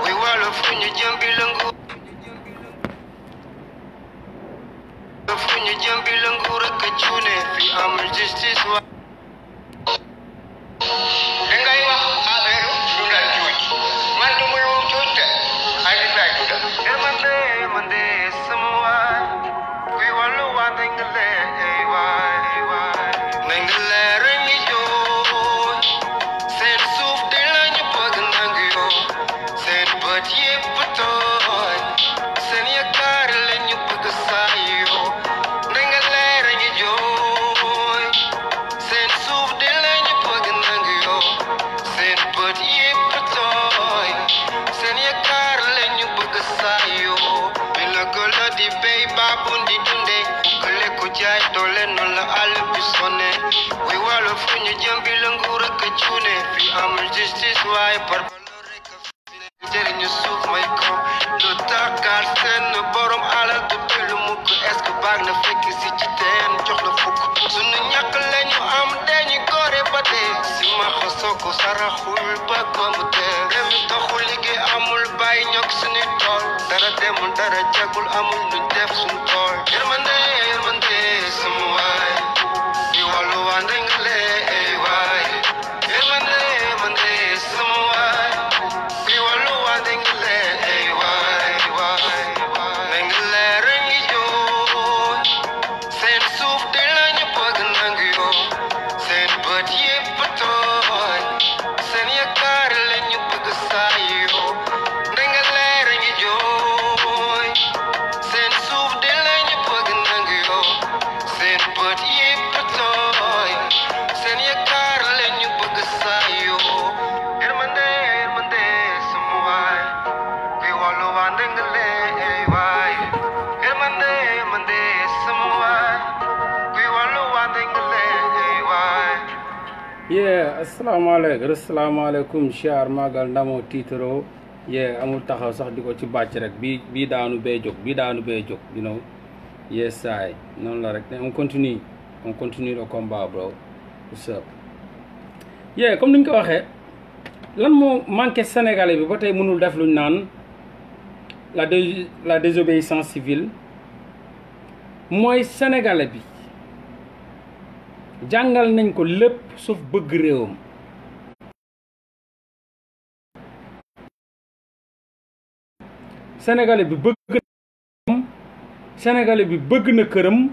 we walo fuñu jëmbi lëngu fuñu jëmbi lëngu rek a cuune fi amul justice wa dangay wax affaire dundal cuuj man du muy woo cuuj te ay nit laay dundal man de sama waay we walo waa ndengale waay ndengale rek ngi jooy seen suuf de lañu bëgg nangu yoo seen bët yépp tooy seen yaakaar lañu bëgg saa yoo ndengale rek ngi jooy seen suuf de lañu bëgg nangu yoo seen bët yépp tooy seen yaakaar lañu bëgg saa yoo bi la golo di béy baabun di dunde kële ku jaay doole noonu la àll bi sonne we walo fu ñu jëm bi la nguur ak a cuune fi amul justice waaye par valeur rek a fi ne jëriñu suuf may ko lu tax gaal seen borom alal du dellu mukk est-ce que baag na fekk si ci teen jox la fukk sunu ñàkk lañu am dañu góore ba dee si ma xosoo ko saraxul ba gomu tee demi doxul liggéey amul bàyyi ñokk suñu tool dara demul dara jagul amul lu def suñu tool yërmande sama waay di wàllu waa ndengale waay yërmande sama waay di wàllu waa ndengale waay ndengale rek ngi jooy seen suuf de lañu bëgg nangu yoo seen bët yépp tooy seen yaakaar lañu bëgg saa yoo ndengale rek ngi jooy seen suuf de lañu bëgg nangu yoo seen bët yépp tooy seen yaakaar lañu bëgg saa yoo yërmande sama waay kuy wàllu waa ndengale waay yërmande sama waay kuy wàllu waa ndengale waay asalaamaaleykum siyaar magal ndamoo tiitaro amul taxaw sax di ko ci bàcc rek bii daanu bee jóg you know saay noonu la rek on continue le combat bro what's up comme ni ñu ko waxee lan moo manqué sénégalais bi ba tey mënul def luñ naan la désobéissance civile mooy sénégalais bi jàngal nañ ko lépp sauf bëgg réewam sénégalais bi bëgg na këram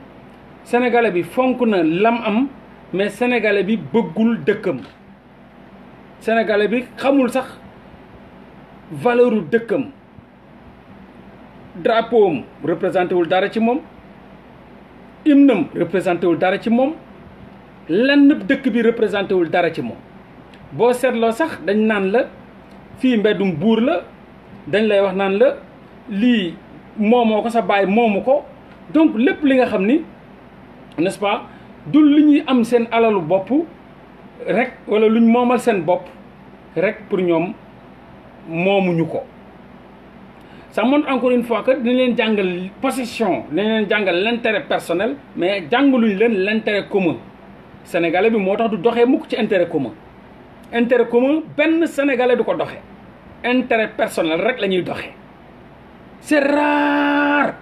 sénégalais bi fonk na lam am mais sénégalais bi bëggul dëkkam sénégalais bi xamul sax valeuru dëkkam drapeau am représenté wul dara ci moom hymne am représenté wul dara ci moom lenn dëkk bi représenté wul dara ci moom boo seetloo sax dañ naan la fii mbeddum buur la dañ lay wax naan la lii moomoo ko sa baay moomu ko donc lépp li nga xam ni n'est-ce pas du li ñuy am seen alalu bopp rek wala luñ moomal seen bopp rek pour ñoom moomuñu ko ça montre encore une fois que dañ leen jàngal possession dañ leen jàngal l'intérêt personnel mais jàngaluñ leen l'intérêt commun sénégalais bi moo tax du doxee mukk ci intérêt commun benn sénégalais du ko doxee intérêt personnel rek la ñuy doxee c'est rare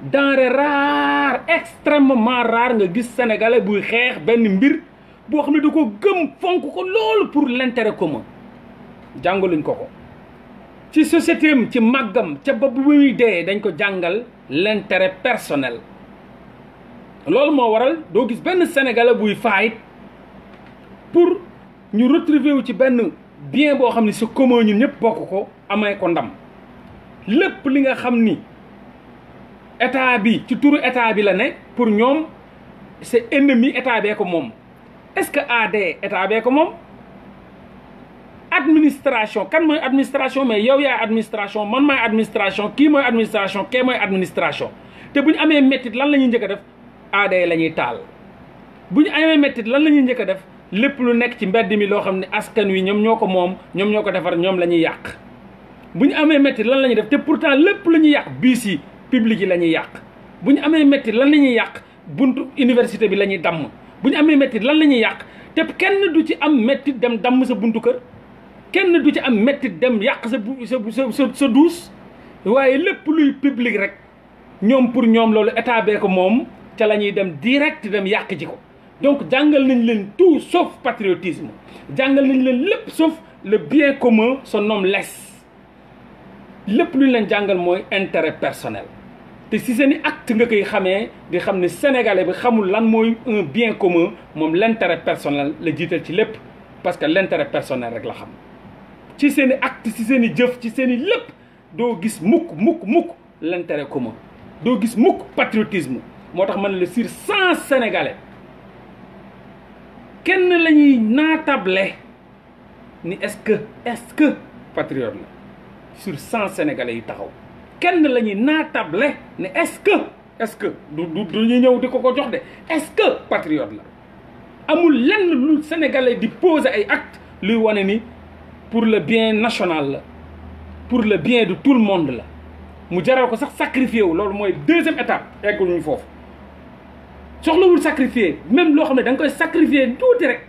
denrée rare extrêmement rare nga gis sénégalais buy xeex benn mbir boo xam ne da ko gëm fonk ko loolu pour l'intérêt commun jàngaluñ ko ci société am ci màggam ca ba bu muy dee dañ ko jàngal l'intérêt personnel loolu moo waral doo gis benn sénégalais buy fight pour ñu retrouver wu ci benn bien boo xam ne c'est commun ñun ñëpp bokk ko amee ko ndam lépp li nga xam ni état bi ci turu état bi la ne pour ñoom c'est ennemi état bee ko moom est-ce que AD état bee ko moom administration kan mooy administration mais yow yaay administration man maay administration kii mooy administration kee mooy administration te bu ñu amee mettit lan la ñuy njëkk a def AD la ñuy taal bu ñu amee mettit lan la ñuy njëkk a def lépp lu nekk ci mbedd mi loo xam ne askan wi ñoom ñoo ko moom ñoom ñoo ko defar ñoom la ñuy yàq bu ñu amee mettit lan la ñuy def te pourtant lépp lu ñuy yàq biis yi public yi la ñuy yàq bu ñu amee mettit lan la ñuy yàq buntu université bi la ñuy damm bu ñu amee mettit lan la ñuy yàq te kenn du ci am mettit dem damm sa buntu kër kenn du ci am mettit dem yàq sa douce waaye lépp luy public rek ñoom pour ñoom loolu état bee ko moom ca la ñuy dem direct dem yàq ji ko. donc jàngal nañ leen tout sauf patriotisme jàngal nañ leen lépp sauf le bien commun se nomme less lépp lu ñu leen jàngal mooy intérêt personnel te si seen i acte nga koy xamee di xam ne sénégalais bi xamul lan mooy un bien commun moom l'intérêt personnel la jiital ci lépp parce que l'intérêt personnel rek la xam ci seen i acte ci seen i jëf ci seen i lépp doo gis mukk l'intérêt commun doo gis mukk patriotisme moo tax man la sur 100 sénégalais kenn la ñuy naatable ni est-ce que patriote la sur 100 sénégalais yi taxaw kenn la ñuy naatable ne est-ce que du ñu ñëw di ko jox de est-ce que patriote la amul lenn lu sénégalais di poser ay actes luy wane ni pour le bien national la pour le bien de tout le monde la mu jaral ko sax sacrifié wu loolu mooy deuxième étape eggul ñu foofu soxlawul sacrifié même loo xam ne da nga koy sacrifié tuuti rek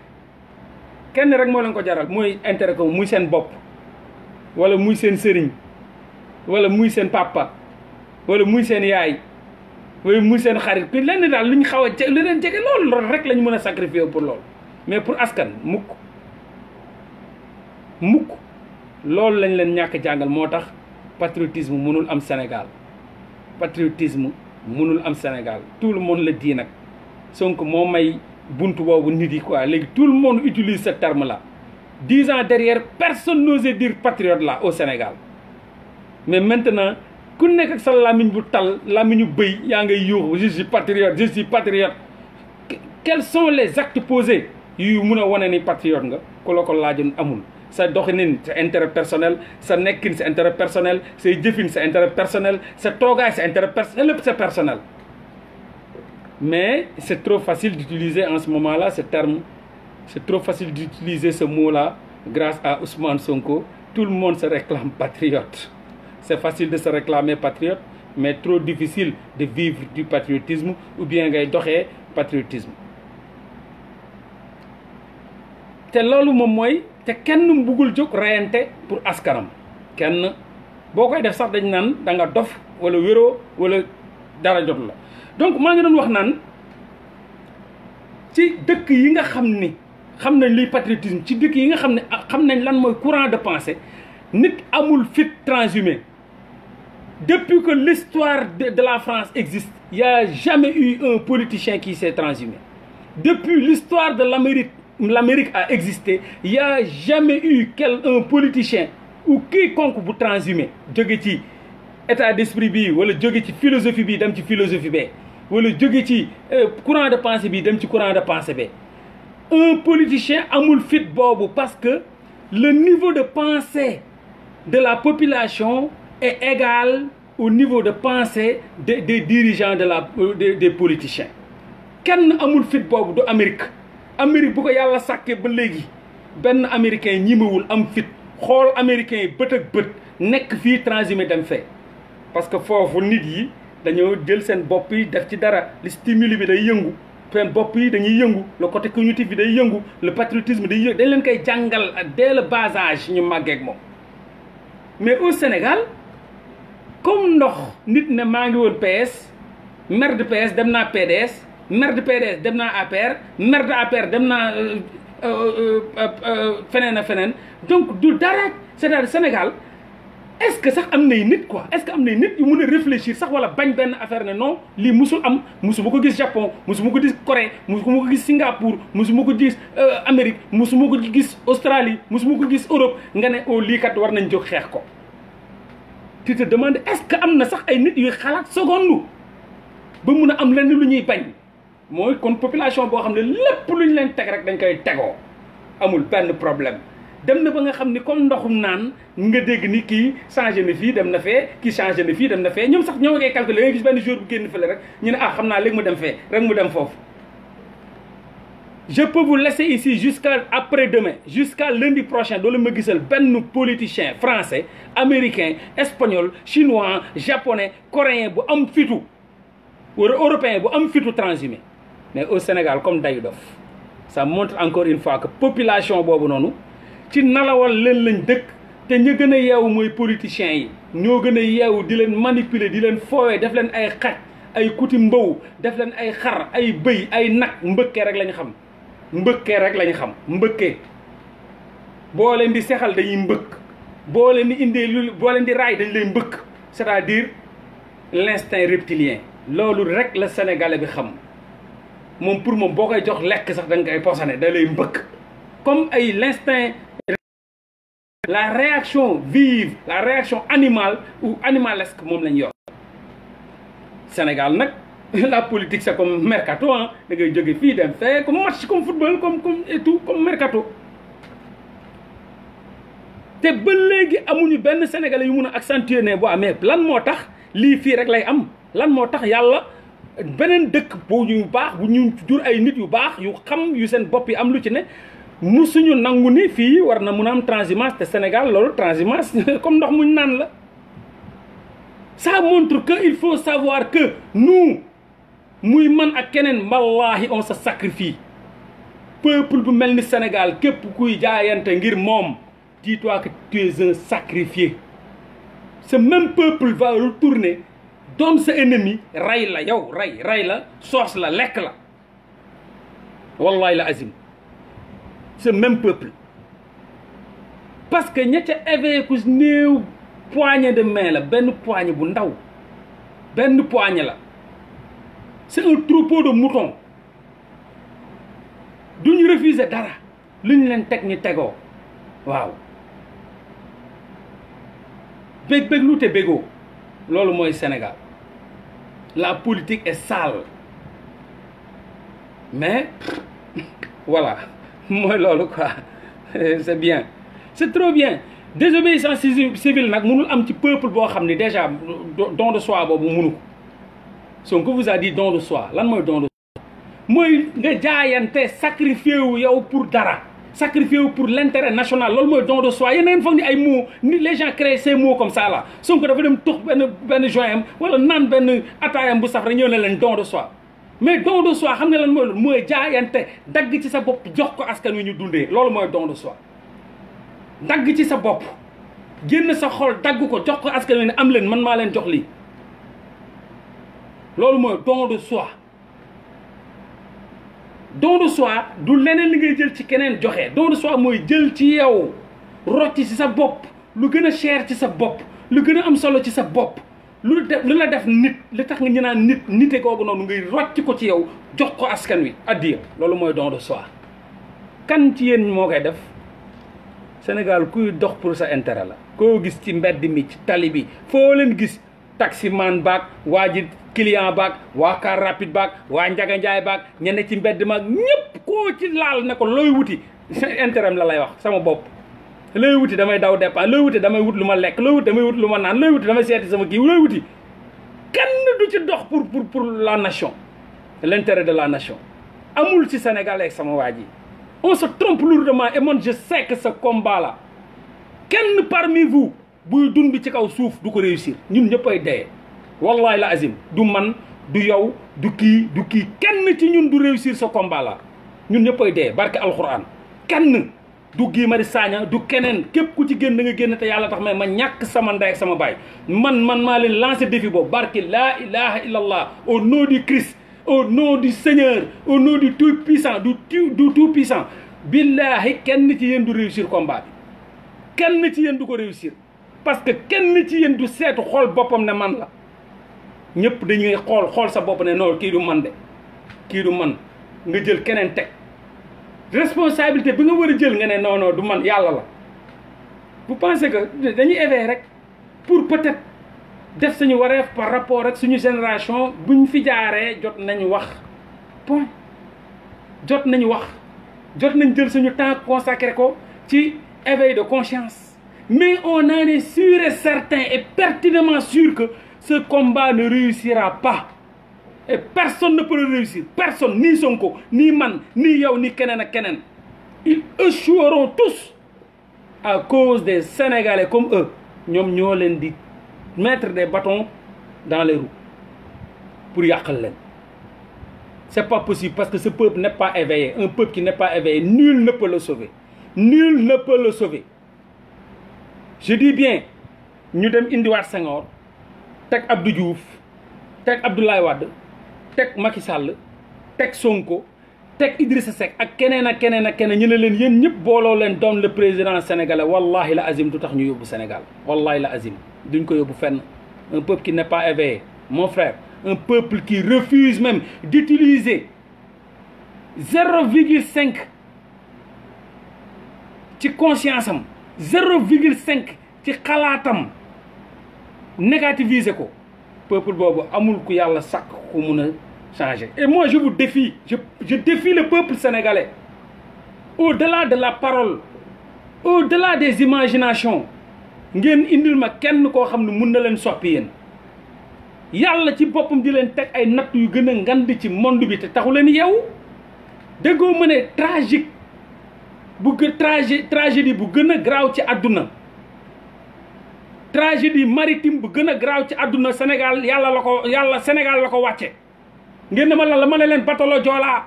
kenn rek moo leen ko jaral mooy intérêt ko muy seen bopp wala muy seen sëriñ wala muy seen papa wala muy seen yaay wala muy seen xarit ku lenn daal lu ñu xaw a lu leen jege loolu rek la ñu mën a sacrifié pour loolu mais pour askan mukk loolu lañ leen ñàkk jàngal moo tax patriotisme mënul am Sénégal patriotisme mënul am Sénégal tout le monde le dit nag Sonko moo may buntu boobu nit yi quoi léegi tout le monde utilise ce terme là 10 ans derrière personne n'osait dire patriote là au Sénégal mais maintenant ku nekk ak sa làmmiñ bu tal làmmiñu bëy yaa ngay yuuxu je suis patriote quels sont les actes posés yu mun a wane ni patriote nga ku la ko laajoon amul sa doxinin sa intérêt personnel sa nekkin sa intérêt personnel say jëfin sa intérêt personnel sa toogaay sa intérêt personnel lépp c'est personnel mais c'est trop facile d'utiliser en ce moment-là ce terme c'est trop facile d'utiliser ce mot-là grâce à Ousmane Sonko tout le monde se réclame patriote c'est facile de se réclamer patriote mais trop difficile de vivre du patriotisme ou bien ngay doxee patriotisme te loolu moom mooy te kenn bëggul jóg reyante pour askanam kenn boo koy def sax dañ naan da nga dof wala wéroo wala dara jot la donc maa ngi doon wax naan ci dëkk yi nga xam ni xam nañ luy patriotisme ci dëkk yi nga xam ne xam nañ lan mooy courant de pensée nit amul fit transhumé depuis que l'histoire de la France existe il y a jamais eu un politicien qui s'est transhumé depuis l'histoire de l'Amérique a existé il y a jamais eu un politicien ou quiconque bu transhumé jóge ci état d'esprit bi wala jóge ci philosophie bi dem ci philosophie bee wala jóge ci courant de pensée bi dem ci courant de pensée bee un politicien amul fit boobu parce que le niveau de pensée de la population est égal au niveau de pensée des dirigeants des politiciens kenn amul fit boobu du Amérique bu ko yàlla sàkkee ba léegi benn américain ñimewul am fit xool américain yi bët ak bët nekk fii transhumé dem fee parce que foofu nit yi dañoo jël seen bopp yi def ci dara le stimuli bi day yëngu seen bopp yi dañuy yëngu le côté cognitif bi day yëngu le patriotisme day yëngu dañ leen koy jàngal dès le bas âge ñu màggee ak moom mais au Sénégal comme ndox nit ne maa ngi woon PS maire de PS dem naa PDS maire de PDS dem naa APR maire de APR dem naa feneen a feneen donc du dara c'est-à-dire Sénégal est-ce que sax am nay nit quoi est-ce que am nay nit yu mën a réfléchir sax wala bañ benn affaire ne non lii musul am musuma ko gis Japon musuma ko gis Corée musuma ko gis Singapour musuma ko gis Amérique musuma ko gis Australie musuma ko gis Europe nga ne oh lii kat war nañ jóg xeex ko tu te demandes est-ce que am na sax ay nit yuy xalaat seconde ba mun a am lenn lu ñuy bañ mooy kon population boo xam ne lépp lu ñu leen teg rek dañ koy tegoo amul benn problème dem na ba nga xam ni comme ndoxum naan nga dégg ni kii changé na fii dem na fee kii changé na fii dem na fee ñoom sax ñoo ngay calculer nga gis benn jour bu génn fële rek ñu ne ah xam naa léegi mu dem fee rek mu dem foofu. Je peux vous laisser ici jusqu'à après-demain jusqu'à lundi prochain doo la ma gisal benn politicien français américain espagnol chinois japonais coréen bu am fitu wala européen bu am fitu transhumé mais au Sénégal comme dayu dof ça montre encore une fois que population boobu noonu ci nalawal leen lañ dëkk te ñu gën a yeewu mooy politiciens yi ñoo gën a yeewu di leen manipuler di leen foowee def leen ay xaj ay kuti mbaw def leen ay xar ay bëy ay nag mbëkkee rek lañ xam mbëkkee rek lañ xam mbëkkee boo leen di sexal dañuy mbëkk boo leen di indee lu boo leen di raay dañ lay mbëkk c'est-à-dire l'instinct reptilien loolu rek la sénégalais bi xam moom pour moom boo koy jox lekk sax da nga koy posone da lay mbëkk comme ay l'instinct la réaction vive la réaction animale ou animalesque moom lañ yor Sénégal nag la politique c'est comme mercato ah da ngay jóge fii dem fee comme match comme football comme et tout comme mercato te ba léegi amuñu benn sénégalais yu mun a accentuer ne boo mais lan moo tax lii fii rek lay am lan moo tax yàlla beneen dëkk bu ñu baax bu ñu jur ay nit yu baax yu xam yu seen bopp yi am lu ci ne musuñu nangu ni fii war na mun a am transhumance te Sénégal loolu transhumance comme ndox muñ naan la ça montre que il faut savoir que nous muy man ak keneen wallahi on se sacrifie peuple bu mel ni Sénégal képp kuy jaayante ngir moom dis-toi que tu es un sacrifié ce même peuple va retourner doon sa ennemi rey la yow rey la soos la lekk la wallahi la azim ce même peuple parce que ña ca éveillé ku néew poignée de main la benn poignée bu ndaw benn poignée la c'est un troupeau de moutons duñu refuser dara lu ñu leen teg ñu tegoo waaw bég lu te bégoo loolu mooy Sénégal la politique est sale mais voilà mooy loolu quoi c'est bien c'est trop bien désobéissance civile nag mënul am ci peuple boo xam ne déjà don de soi boobu mënu ko Sonko vous a dit don de soi lan mooy don de soi mooy nga jaayante sacrifié wu yow pour dara sacrifié wu pour l'intérêt national loolu mooy don de soi yéen ngeen foog ni ay mots ni les gens créent ces mots comme ça là Sonko dafa dem tux benn joint am wala naan benn ataayam bu saf rek ñëw ne leen don de soi mais don de soi xam nga lan mooy loolu mooy jaayante dagg ci sa bopp jox ko askan wi ñu dundee loolu mooy don de soi dagg ci sa bopp génn sa xol dagg ko jox ko askan wi ne am leen man maa leen jox lii loolu mooy don de soi don de soi du leneen li ngay jël ci keneen joxe don de soi mooy jël ci yow rocci ci sa bopp lu gën a cher ci sa bopp lu gën a am solo ci sa bopp lu la def nit li tax nga ñu naan nite googu noonu ngay rocc ko ci yow jox ko askan wi addiya loolu mooy don de soi kan ci yéen moo koy def Sénégal kuy dox pour sa intérêt la koo gis ci mbedd mi ci tali bi foo leen gis taximan baag waa ji client baag waa car rapide baag waa njaga njaay baag ñenn ci mbedd maag ñëpp koo ci laal ne ko looy wuti intérêt la lay wax sama bopp looy wuti damay daw dépend looy wuti damay wut lu ma lekk looy wuti damay wut lu ma naan looy wuti damay seeti sama kii looy wuti kenn du ci dox pour la nation l'intérêt de la nation amul ci Sénégal ak sama waa ji on se trompe lourdement et man je sais que ce combat là kenn parmi vous buy dund ci kaw suuf du ko réussir ñun ñëppay dee wallahi la azim du man du yow du kii kenn ci ñun du réussir ce combat là ñun ñëppay dee barke alxuraan kenn du Guy Marius Sagna du keneen képp ku ci génn da nga génn te yàlla tax ma ñàkk sama ndey ak sama baay man maa leen lancé défi boobu barke laa ilaha illallah au nom du Christ au nom du Seigneur au nom du tout puissant du tout puissant billahi kenn ci yéen du réussir combat bi kenn ci yéen du ko réussir parce que kenn ci yéen du seetu xool boppam ne man la ñëpp dañuy xool sa bopp ne non kii du man de kii du man nga jël keneen teg responsabilité bi nga war a jël nga ne non du man yàlla la vous pensez que dañuy éveiller rek pour peut-être def suñu wareef par rapport ak suñu génération buñ fi jaaree jot nañu wax point jot nañu wax jot nañ jël suñu temps consacré ko ci éveil de conscience mais on en est sûr et certain et pertinemment sûr que ce combat ne réussira pas et personne ne peut le réussir personne ni Sonko ni man ni yow ni keneen ak keneen ils échoueront tous à cause des Sénégalais comme eux ñoom ñoo leen di mettre des bâtons dans les roues pour yàqal leen c'est pas possible parce que ce peuple n'est pas éveillé un peuple qui n'est pas éveillé nul ne peut le sauver nul ne peut le sauver. Je dis bien ñu dem indiwaat Senghor teg Abdou Diouf teg Abdoulaye Wade teg Macky Sall teg Sonko teg Idrissa Seck ak keneen ak keneen ak keneen ñu ne leen yéen ñëpp booloo leen doon le président sénégalais wallahi la azim du tax ñu yóbbu Sénégal wallahi la azim duñ ko yóbbu fenn. Un peuple qui n'est pas éveillé mon frère, un peuple qui refuse même d'utiliser 0,5 ci conscience am 0,5 ci xalaatam négativiser ko peuple boobu amul ku yàlla sàkk ku mun a changer. Et moi je vous défie, je défie le peuple sénégalais au-delà de la parole, au-delà des imaginations, ngeen indil ma kenn koo xam ne mun na leen soppi yéen. yàlla ci boppam di leen teg ay natt yu gën a ngand ci monde bi te taxu leen yeewu déggoo ma ne tragique tragédie bu gën a garaaw ci àdduna, tragédie maritime bu gën a garaaw ci àdduna Sénégal yàlla Sénégal la ko wàcce. ngeen ne ma lan la ma ne leen bateau Joola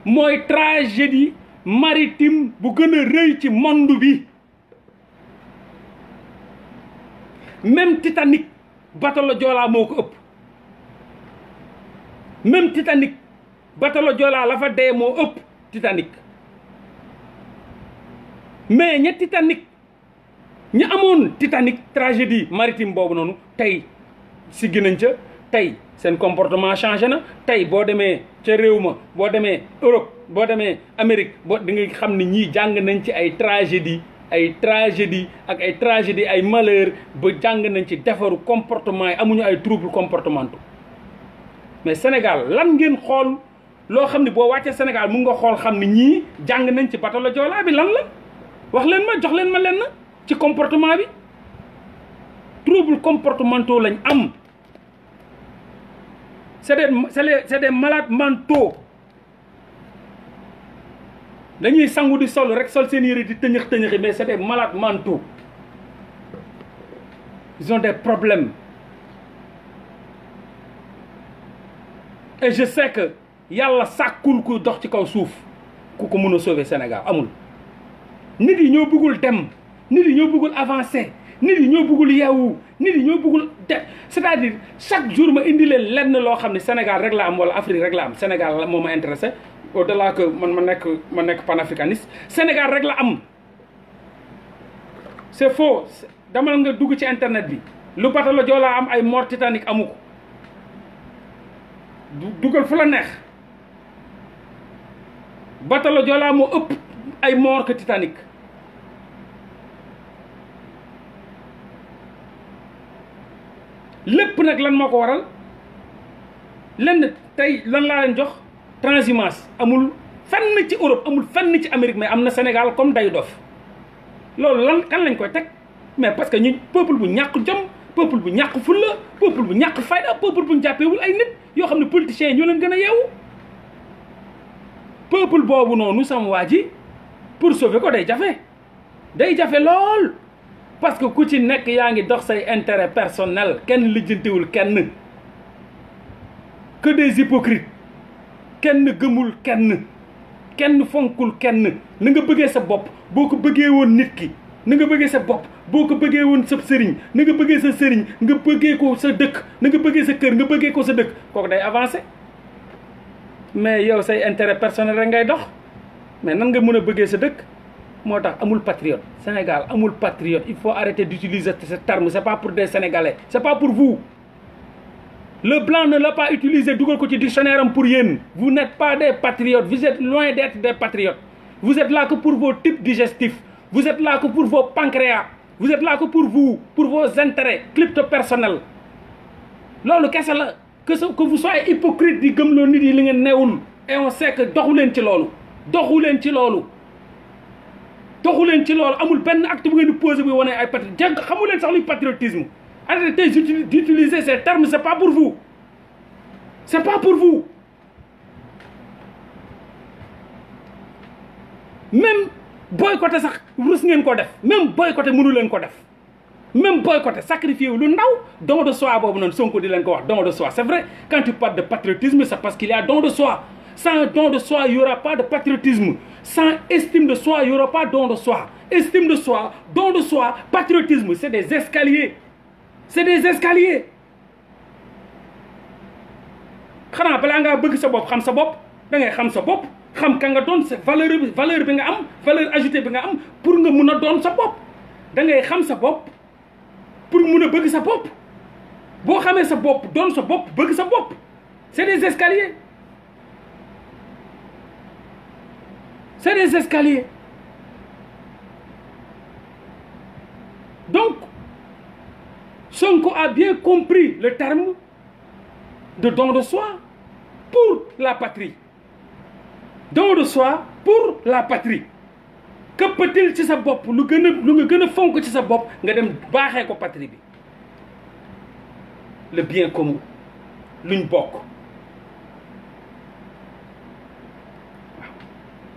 mooy tragédie maritime bu gën a rëy ci monde bi. Même Titanic bateau Joola moo ko ëpp, même Titanic bateau Joola la fa dee moo ëpp Titanic. mais ña Titanic ña amoon Titanic tragédie maritime boobu noonu tey siggi nañ ca, tey seen comportement changé na. tey boo demee ca réew ma, boo demee Europe, boo demee Amérique, di nga xam ne ñii jàng nañ ci ay tragédie ak ay tragédie ay malheur ba jàng nañ ci defaru comportement yi, amuñu ay troubles comportementaux. mais Sénégal lan ngeen xool loo xam ne boo wàccee Sénégal mun nga xool xam ne ñii jàng nañ ci bateau Joola bi lan la. wax leen ma, jox leen ma leen ci comportement bi. troubles comportementaux lañ am. c'est des malades mentaux. dañuy sangu di sol rek sol seen yére di tëñëx tëñëxi, mais c'est des malades mentaux. ils ont des problèmes. et je sais que yàlla sàkkul ku dox ci kaw suuf ku ko mun a sauver Sénégal amul. nit yi ñoo bëggul dem, nit yi ñoo bëggul avancer, nit yi ñoo bëggul yeewu, nit yi ñoo bëggul c'est-à-dire chaque jour ma indi leen lenn loo xam ne Sénégal rek la am wala Afrique rek la am. Sénégal la moo ma intéressé au-delà que ma nekk panafricaniste. Sénégal rek la am. c'est faux. damal nga dugg ci internet bi lu bateau Joola am ay mort Titanic amu ko. dugal fu la neex. bateau Joola moo ëpp ay mort que Titanic. lépp nag lan moo ko waral lenn tey lan laa leen jox transhumance amul fenn ci Europe, amul fenn ci Amérique, mais am na Sénégal comme day dof. loolu lan kan lañ koy teg mais parce que ñu peuple bu ñàkk jom, peuple bu ñàkk fulla, peuple bu ñàkk fayda, peuple bu ñu jàppeewul ay nit yoo xam ne politiciens yi ñoo leen gën a yeewu. peuple boobu noonu sama waa ji pour sauver ko day jafe lool. parce que ku ci nekk yaa ngi dox say intérêt personnel, kenn lijjantiwul kenn, que des hypocrites, kenn gëmul kenn fonkul kenn. na nga bëggee sa bopp boo ko bëggee woon nit ki, na nga bëggee sa bopp boo ko bëggee woon sa sëriñ, na nga bëggee sa sëriñ nga bëggee ko sa dëkk, na nga bëggee sa kër nga bëggee ko sa dëkk, kooku day avancer. mais yow say intérêt personnel rek ngay dox, mais nan nga mën a bëggee sa dëkk? moo tax amul patriote. Sénégal amul patriote. il faut arrêter d'utiliser ce terme. c'est pas pour des Sénégalais, c'est pas pour vous. le blanc ne l'a pas utilisé dugal ko ci dictionnaire am pour yéen. vous n'êtes pas des patriotes, vous êtes loin d'être des patriotes. vous êtes là que pour vos types digestifs, vous êtes là que pour vos pancréas, vous êtes là que pour vous, pour vos intérêts crypto-personnels. loolu kese la que vous soyez hypocrite di gëmloo nit yi li ngeen newul. et on sait que doxu leen ci loolu. amul benn acte bu ngeen di posé bu wane ay patriote. jàng xamu leen sax luy patriotisme. arrêtez d'utiliser ces termes, c'est pas pour vous. c'est pas pour vous. même boycotté sax rus ngeen ko def, même boycotté mënu leen ko def, même boycotté sacrifié wu lu ndaw don de soi boobu noonu Sonko di leen ko wax don de soi. c'est vrai quand tu parles de patriotisme c'est parce qu'il y a don de soi. Sans don de soi, il n'y aura pas de patriotisme. Sans estime de soi, il n'y aura pas don de soi. Estime de soi, don de soi, patriotisme, c'est des escaliers. C'est des escaliers. xanaa balaa ngaa bëgg sa bopp xam sa bopp da ngay xam sa bopp xam ka nga doon sa valeur bi nga am valeur ajoutée bi nga am pour nga mun a doon sa bopp da ngay xam sa bopp pour mun a bëgg sa bopp boo xamee sa bopp doon sa bopp bëgg sa bopp c'est des escaliers c'est des escaliers donc Sonko a bien compris le terme de don de soi pour la patrie. Don de soi pour la patrie. Këppatil ci sa bopp lu nga gën a fonk ci sa bopp nga dem baaxee ko patrie bi. Le bien commun luñ bokk.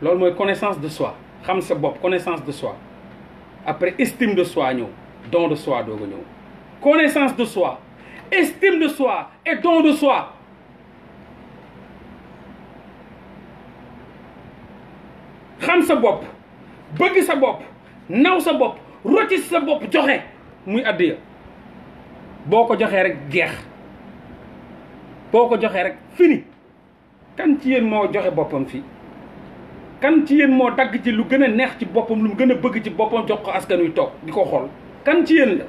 Loolu mooy connaissance de soi xam sa bopp connaissance de soi après estime de soi ñëw don de soi dooga ñëw connaissance de soi estime de soi et don de soi. xam sa bopp bëgg sa bopp naw sa bopp rocci sa bopp joxe muy addiya boo ko joxee rek jeex boo ko joxee rek fini. kan ci yéen moo joxe boppam fii kan ci yéen moo dagg ci lu gën a neex ci boppam lu mu gën a bëgg ci boppam jox ko askan wi toog di ko xool kan ci yéen la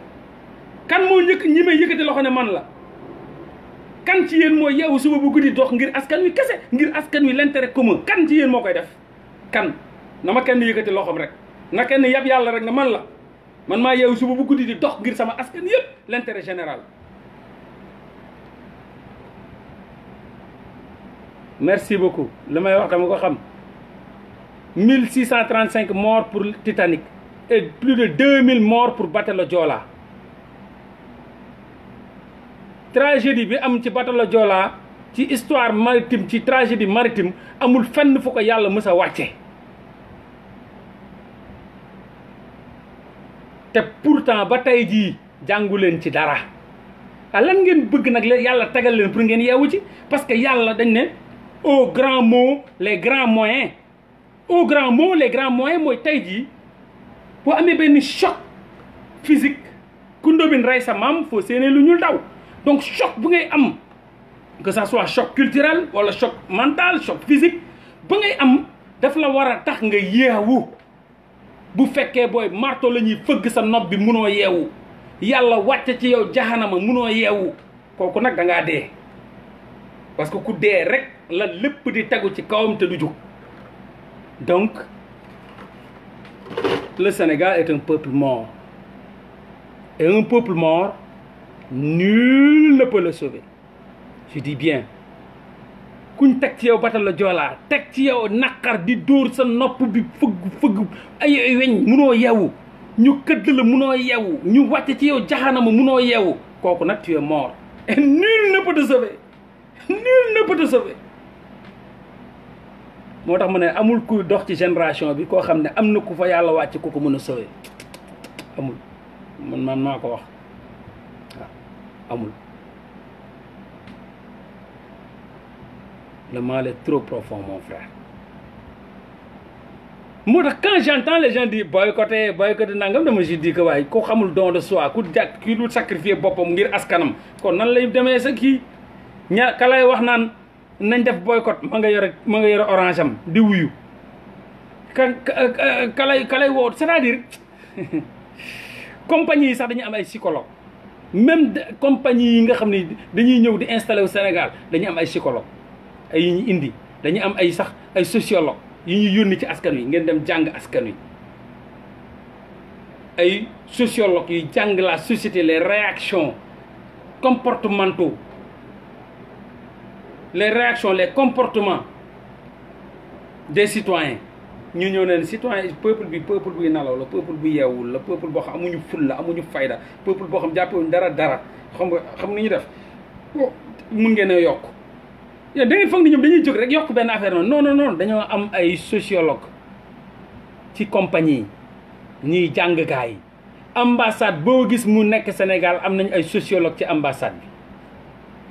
kan moo ñi may yëkkati loxo ne man la kan ci yéen moo yeewu suba bu guddi dox ngir askan wi kese ngir askan wi l'intérêt commun kan ci yéen moo koy def kan na ma kenn yëkkati loxoom rek na kenn yab yàlla rek ne man la man maa yeewu suba bu guddi di dox ngir sama askan yëpp l'intérêt général. Merci beaucoup li may wax dama ko xam 1635 morts pour Titanic et plus de 2000 morts pour bateau le Joola. Tragédie bi am ci bateau le Joola ci histoire maritime ci tragédie maritime amul fenn fu ko yàlla mës a wàcce te pourtant ba tey jii jàngu leen ci dara a lan ngeen bëgg nag yàlla tegal leen pour ngeen yeewu ci parce que yàlla dañ ne au grand mot les grands moyens au grand mot les grands moyens mooy tey jii boo amee benn choc physique ku ndóbin rey sa maam foo séenee lu ñuul daw donc choc bu ngay am que ça soit choc culturel wala choc mental choc physique ba ngay am daf la war a tax nga yeewu bu fekkee booy marto la ñuy fëgg sa nopp bi munoo yeewu yàlla wàcce ci yow jaxanama munoo yeewu kooku nag da ngaa dee parce que ku dee rek la lépp di tegu ci kawam te du jóg donc le Sénégal est un peuple mort et un peuple mort nul ne peut le sauver je dis bien kuñ teg ci yow batal la Joola teg ci yow naqar di dóor sa nopp bi fëgg ay weñ munoo yeewu ñu këdd la munoo yeewu ñu wàcce ci yow jaxanama munoo yeewu kooku nag tu es mort et nul ne peut te sauver nul ne peut te sauver moo tax ma ne amul kuy dox ci génération bi koo xam ne am na ku fa yàlla wàcc ku ko mën a sauver amul man maa ko wax waaw amul le mal est trop profond mon frère moo tax quand j'entends les gens dire boycotter nangam dama je dis que waaye ko xamul don de soi ku jàkk kii du sacrifier boppam ngir askanam kon nan lay demee sa kii ka lay wax naan nañ def boycott ma nga yore orange am di wuyu ka lay woo c'est-à-dire compagnie yi sax dañuy am ay psychologue même compagnie yi nga xam ne dañuy ñëw di installé au Sénégal dañuy am ay psychologue ay yi ñu indi dañuy am ay sax ay sociologue yi ñuy yónni ci askan wi ngeen dem jàng askan wi ay sociologue yu jàng la société les réactions comportementaux les réactions les comportements des citoyens ñu ñëw neen citoyen peuple buy nalaw la peuple bu yeewul la peuple boo xam amuñu ful la amuñu fayda peuple boo xam jàppewuñ dara xam ni ñu def mun ngeen a yokk yow da ngeen foog ni ñoom dañuy jóg rek yokk benn affaire noonu non dañoo am ay sociologue ci compagnie ñuy jàng gaay yi ambassade boo gis mu nekk Sénégal am nañ ay sociologue ci ambassade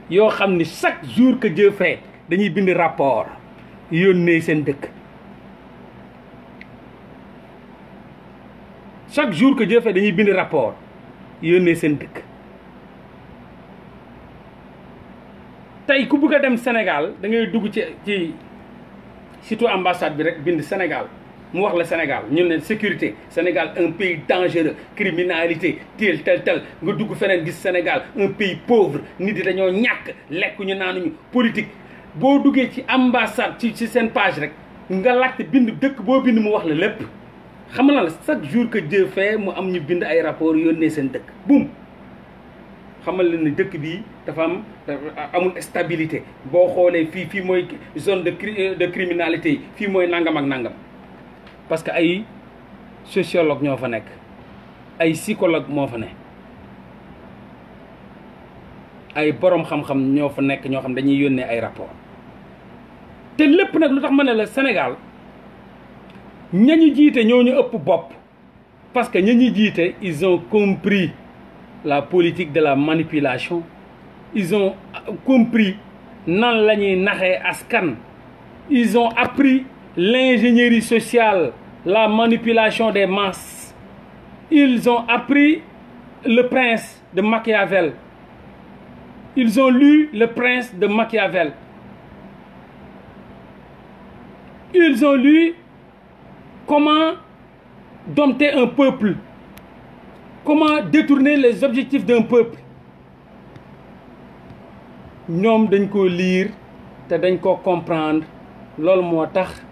bi yoo xam ni chaque jour que Dieu fait dañuy bind rapport yónnee seen dëkk chaque jour que Dieu fait dañuy bind rapport yónnee seen dëkk tey ku bëgg a dem Sénégal da ngay dugg ci surtout ambassade bi rek bind Sénégal mu wax la Sénégal ñu ne sécurité Sénégal un pays dangereux criminalité tel nga dugg feneen gis Sénégal un pays pauvre nit yi dañoo ñàkk lekk ñu naanuñu politique boo duggee ci ambassade ci seen page rek nga laajte bind dëkk boo bind mu wax la lépp xam na la chaque jour que Dieu fait mu am ñu bind ay rapport yónnee seen dëkk boum xamal leen ni dëkk bii dafa amul stabilité boo xoolee fii mooy zone de criminalité yi fii mooy nangam ak nangam parce que ay sociologue ñoo fa nekk ay psychologue moo fa ne ay borom xam-xam ñoo fa nekk ñoo xam dañuy yónnee ay rapport te lépp nag lu tax ma ne la Sénégal ñañu jiite ñoo ñu ëpp bopp parce que ñañu jiite ils ont compris la politique de la manipulation ils ont compris nan la ñuy naxee askan ils ont appris l'ingénierie sociale la manipulation des masses ils ont appris le prince de Machiavel ils ont lu le prince de Machiavel ils ont lu comment dompter un peuple comment détourner les objectifs d'un peuple ñoom dañ ko lire te dañ ko comprendre loolu moo tax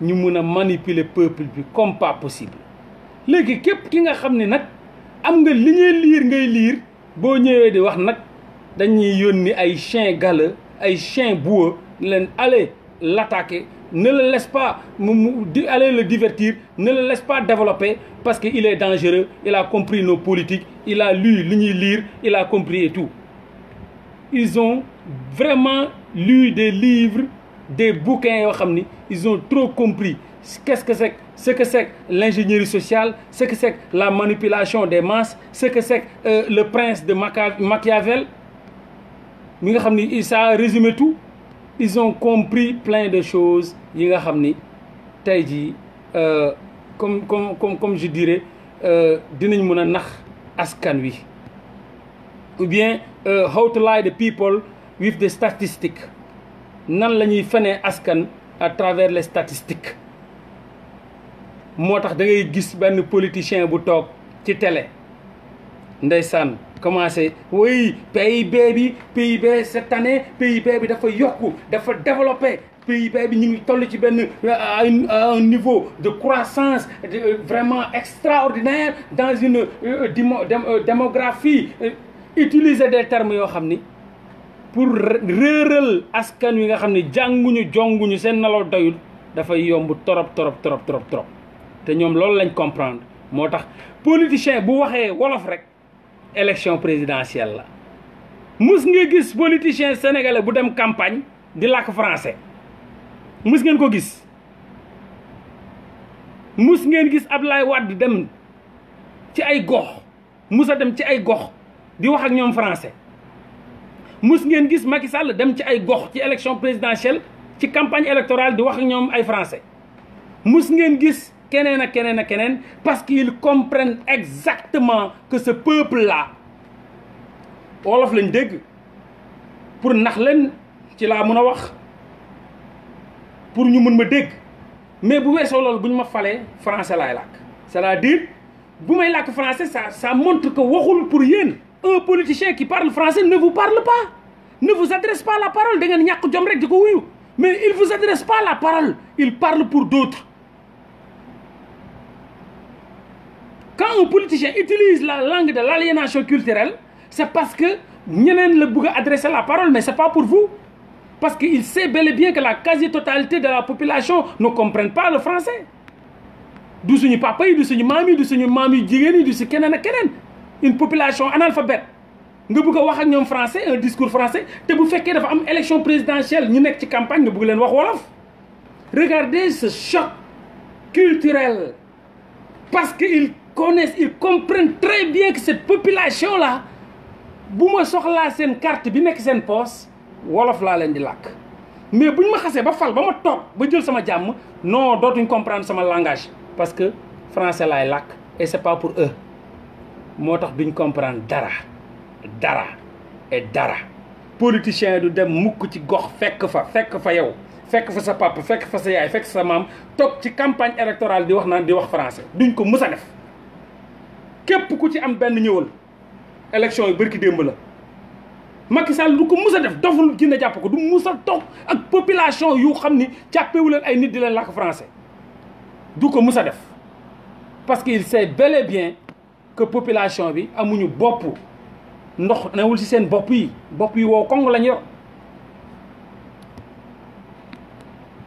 ñu mun a manipuler peuple bi comme pas possible léegi képp ki nga xam ne nag am nga li ñuy lire ngay lire boo ñëwee di wax nag dañuy yónni ay chien galeux ay chien boueux leen aller l'attaquer ne le laisse pas aller le divertir ne le laisse pas développer parce que il est dangereux il a compris nos politiques il a lu li ñuy lire il a compris et tout ils ont vraiment lu des livres des bouquins yoo xam ni ils ont trop compris qu'est-ce que c'est l'ingénierie sociale ce que c'est la manipulation des masses ce que c'est le prince de Machiavel mi nga xam ni ça a résumé tout ils ont compris plein de choses yi nga xam ni tey jii comme je dirais dinañ mën a nax askan wi ou bien how to lie the people with the statistics nan la ñuy fenee askan à travers les statistiques moo tax da ngay gis benn politicien bu toog ci télé ndeysaan commencé oui PIB cette année PIB bi dafa yokku dafa développé PIB bi ñu ngi toll ci benn à un niveau de croissance vraiment extraordinaire dans une démographie utiliser des termes yoo xam ni pour réeral askan wi nga xam ne jonguñu seen nalaw doyul dafay yomb trop te ñoom loolu lañ comprendre moo tax politicien bu waxee wolof rek élection présidentielle la mus nga gis politicien sénégalais bu dem campagne di làkk français mus ngeen ko gis mus ngeen gis Abdoulaye Wade dem ci ay gox musa dem ci ay gox di wax ak ñoom français mus ngeen gis Macky Sall dem ci ay gox ci élection présidentielle ci campagne électorale di wax ak ñoom ay français mus ngeen gis keneen ak keneen parce qu'ils comprennent exactement que ce peuple là wolof lañ dégg pour nax leen ci laa mën a wax pour ñu mën ma dégg mais bu weesoo loolu bu ñu ma falee français laay làkk c'est-à-dire bu may làkk français ça montre que waxul pour yéen un politicien qui parle français ne vous parle pas ne vous adresse pas la parole da ngeen ñàkk jom rek di ko wuyu mais il vous adresse pas la parole il parle pour d'autres. Quand un politicien utilise la langue de l'aliénation culturelle, c'est parce que ñeneen la bëgg a adresser la parole, mais c'est pas pour vous. Parce qu'il sait bel et bien que la quasi-totalité de la population ne comprenne pas le français. Du suñu papa yi du suñu maam yi du suñu maam yu jigéen yi du si keneen ak keneen. Une population analphabète nga bëgg a wax ak ñoom français un discours français te bu fekkee dafa am élection présidentielle ñu nekk ci campagne nga bëgg leen wax wolof. Regardez ce choc culturel parce qu'ils connaissent, ils comprennent très bien que cette population-là bu ma soxlaa seen carte bi nekk seen poche wolof laa leen di làkk mais buñ ma xasee ba fal ba ma toog ba jël sama jàmm non dootuñ comprendre sama langage parce que français laay làkk et c'est pas pour eux moo tax duñ comprendre dara politicien du dem mukk ci gox fekk fa yow fekk fa sa papa fekk fa sa yaay fekk sa maam toog ci campagne électorale di wax naan di wax français duñ ko mus a def képp ku ci am benn ñëwal élection yi bërki démb la Macky Sall du ko mus a def doful jinne jàpp ko du mus a toog ak population yu xam ni jàppewu leen ay nit di leen làkk français du ko mus a def parce que il sait bel et bien que population bi amuñu bopp ndox newul ci seen bopp yi woo kong lañ yor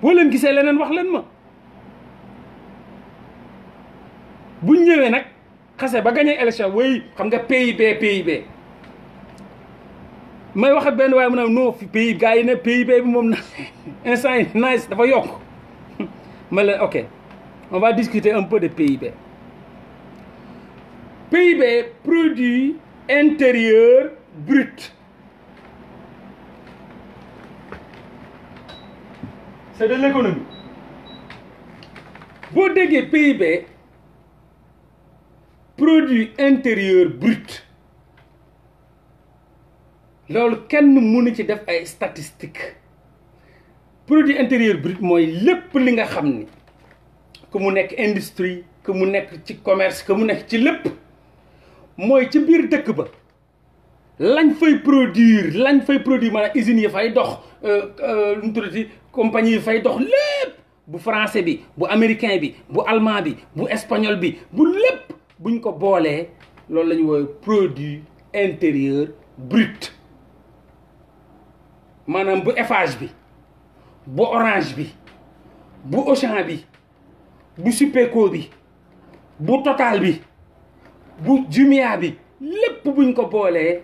boo leen gisee leneen wax leen ma buñ ñëwee nag xase ba gagné élection way xam nga PIB may wax ak benn waaye mu ne non fi pays gars yi ne PIB bi moom na instant yi nice dafa yokk ma leen ok on va discuter un peu de PIB produit intérieur brut c'est de l'économie boo déggee PIB produit intérieur brut loolu kenn mënu ci def ay statistiques produit intérieur brut mooy lépp li nga xam ni que mu nekk industrie que mu nekk ci commerce que mu nekk ci lépp mooy ci biir dëkk ba lañ fay produire maanaam usines yi fay dox lu mu tuddati compagnie yi fay dox lépp bu français bi bu américain bi bu allemand bi bu espagnol bi bu lépp buñ ko boolee loolu la ñu woowee produit intérieur brut maanaam bu Eiffage bi bu Orange bi bu Auchan bi bu Supeco bi bu Total bi bu Jumia bi lépp buñ ko boolee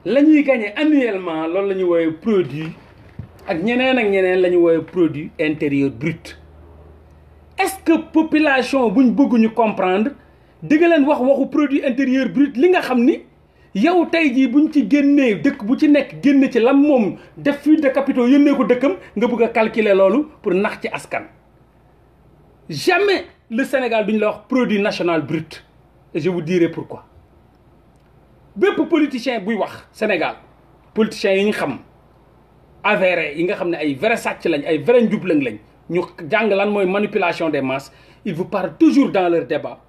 la ñuy gagné annuellement loolu la ñuy woowee produit ak ñeneen la ñuy woowee produit intérieur brut est-ce que population buñ bëgguñu comprendre di nga leen waxu produit intérieur brut li nga xam ni yow tey jii buñ ci génnee dëkk bu ci nekk génn ci lam moom def fuite de capitaux yónnee ko dëkkam nga bëgg a calculer loolu pour nax ci askan jamais le Sénégal duñ la wax produit national brut et je vous dirai pourquoi bépp politicien buy wax Sénégal politiciens yi ñu xam avéré yi nga xam ne ay vrai sàcc lañ ay vrai njublañ lañ ñu jàng lan mooy manipulation des masses ils vous parlent toujours dans leur débat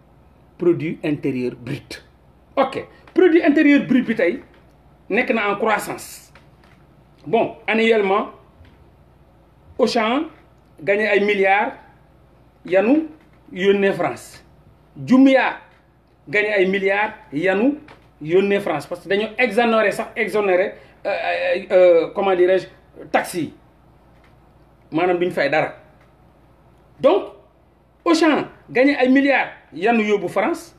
produit intérieur brut ok produit intérieur brut bi tey nekk na en croissance bon annuellement Auchan gagné ay milliards yanu yónnee France Jumia gagné ay milliards yanu yónnee France parce que dañoo exonéré comment dirais-je taxes yi maanaam duñ fay dara donc Auchan gagné ay milliards yanu yóbbu France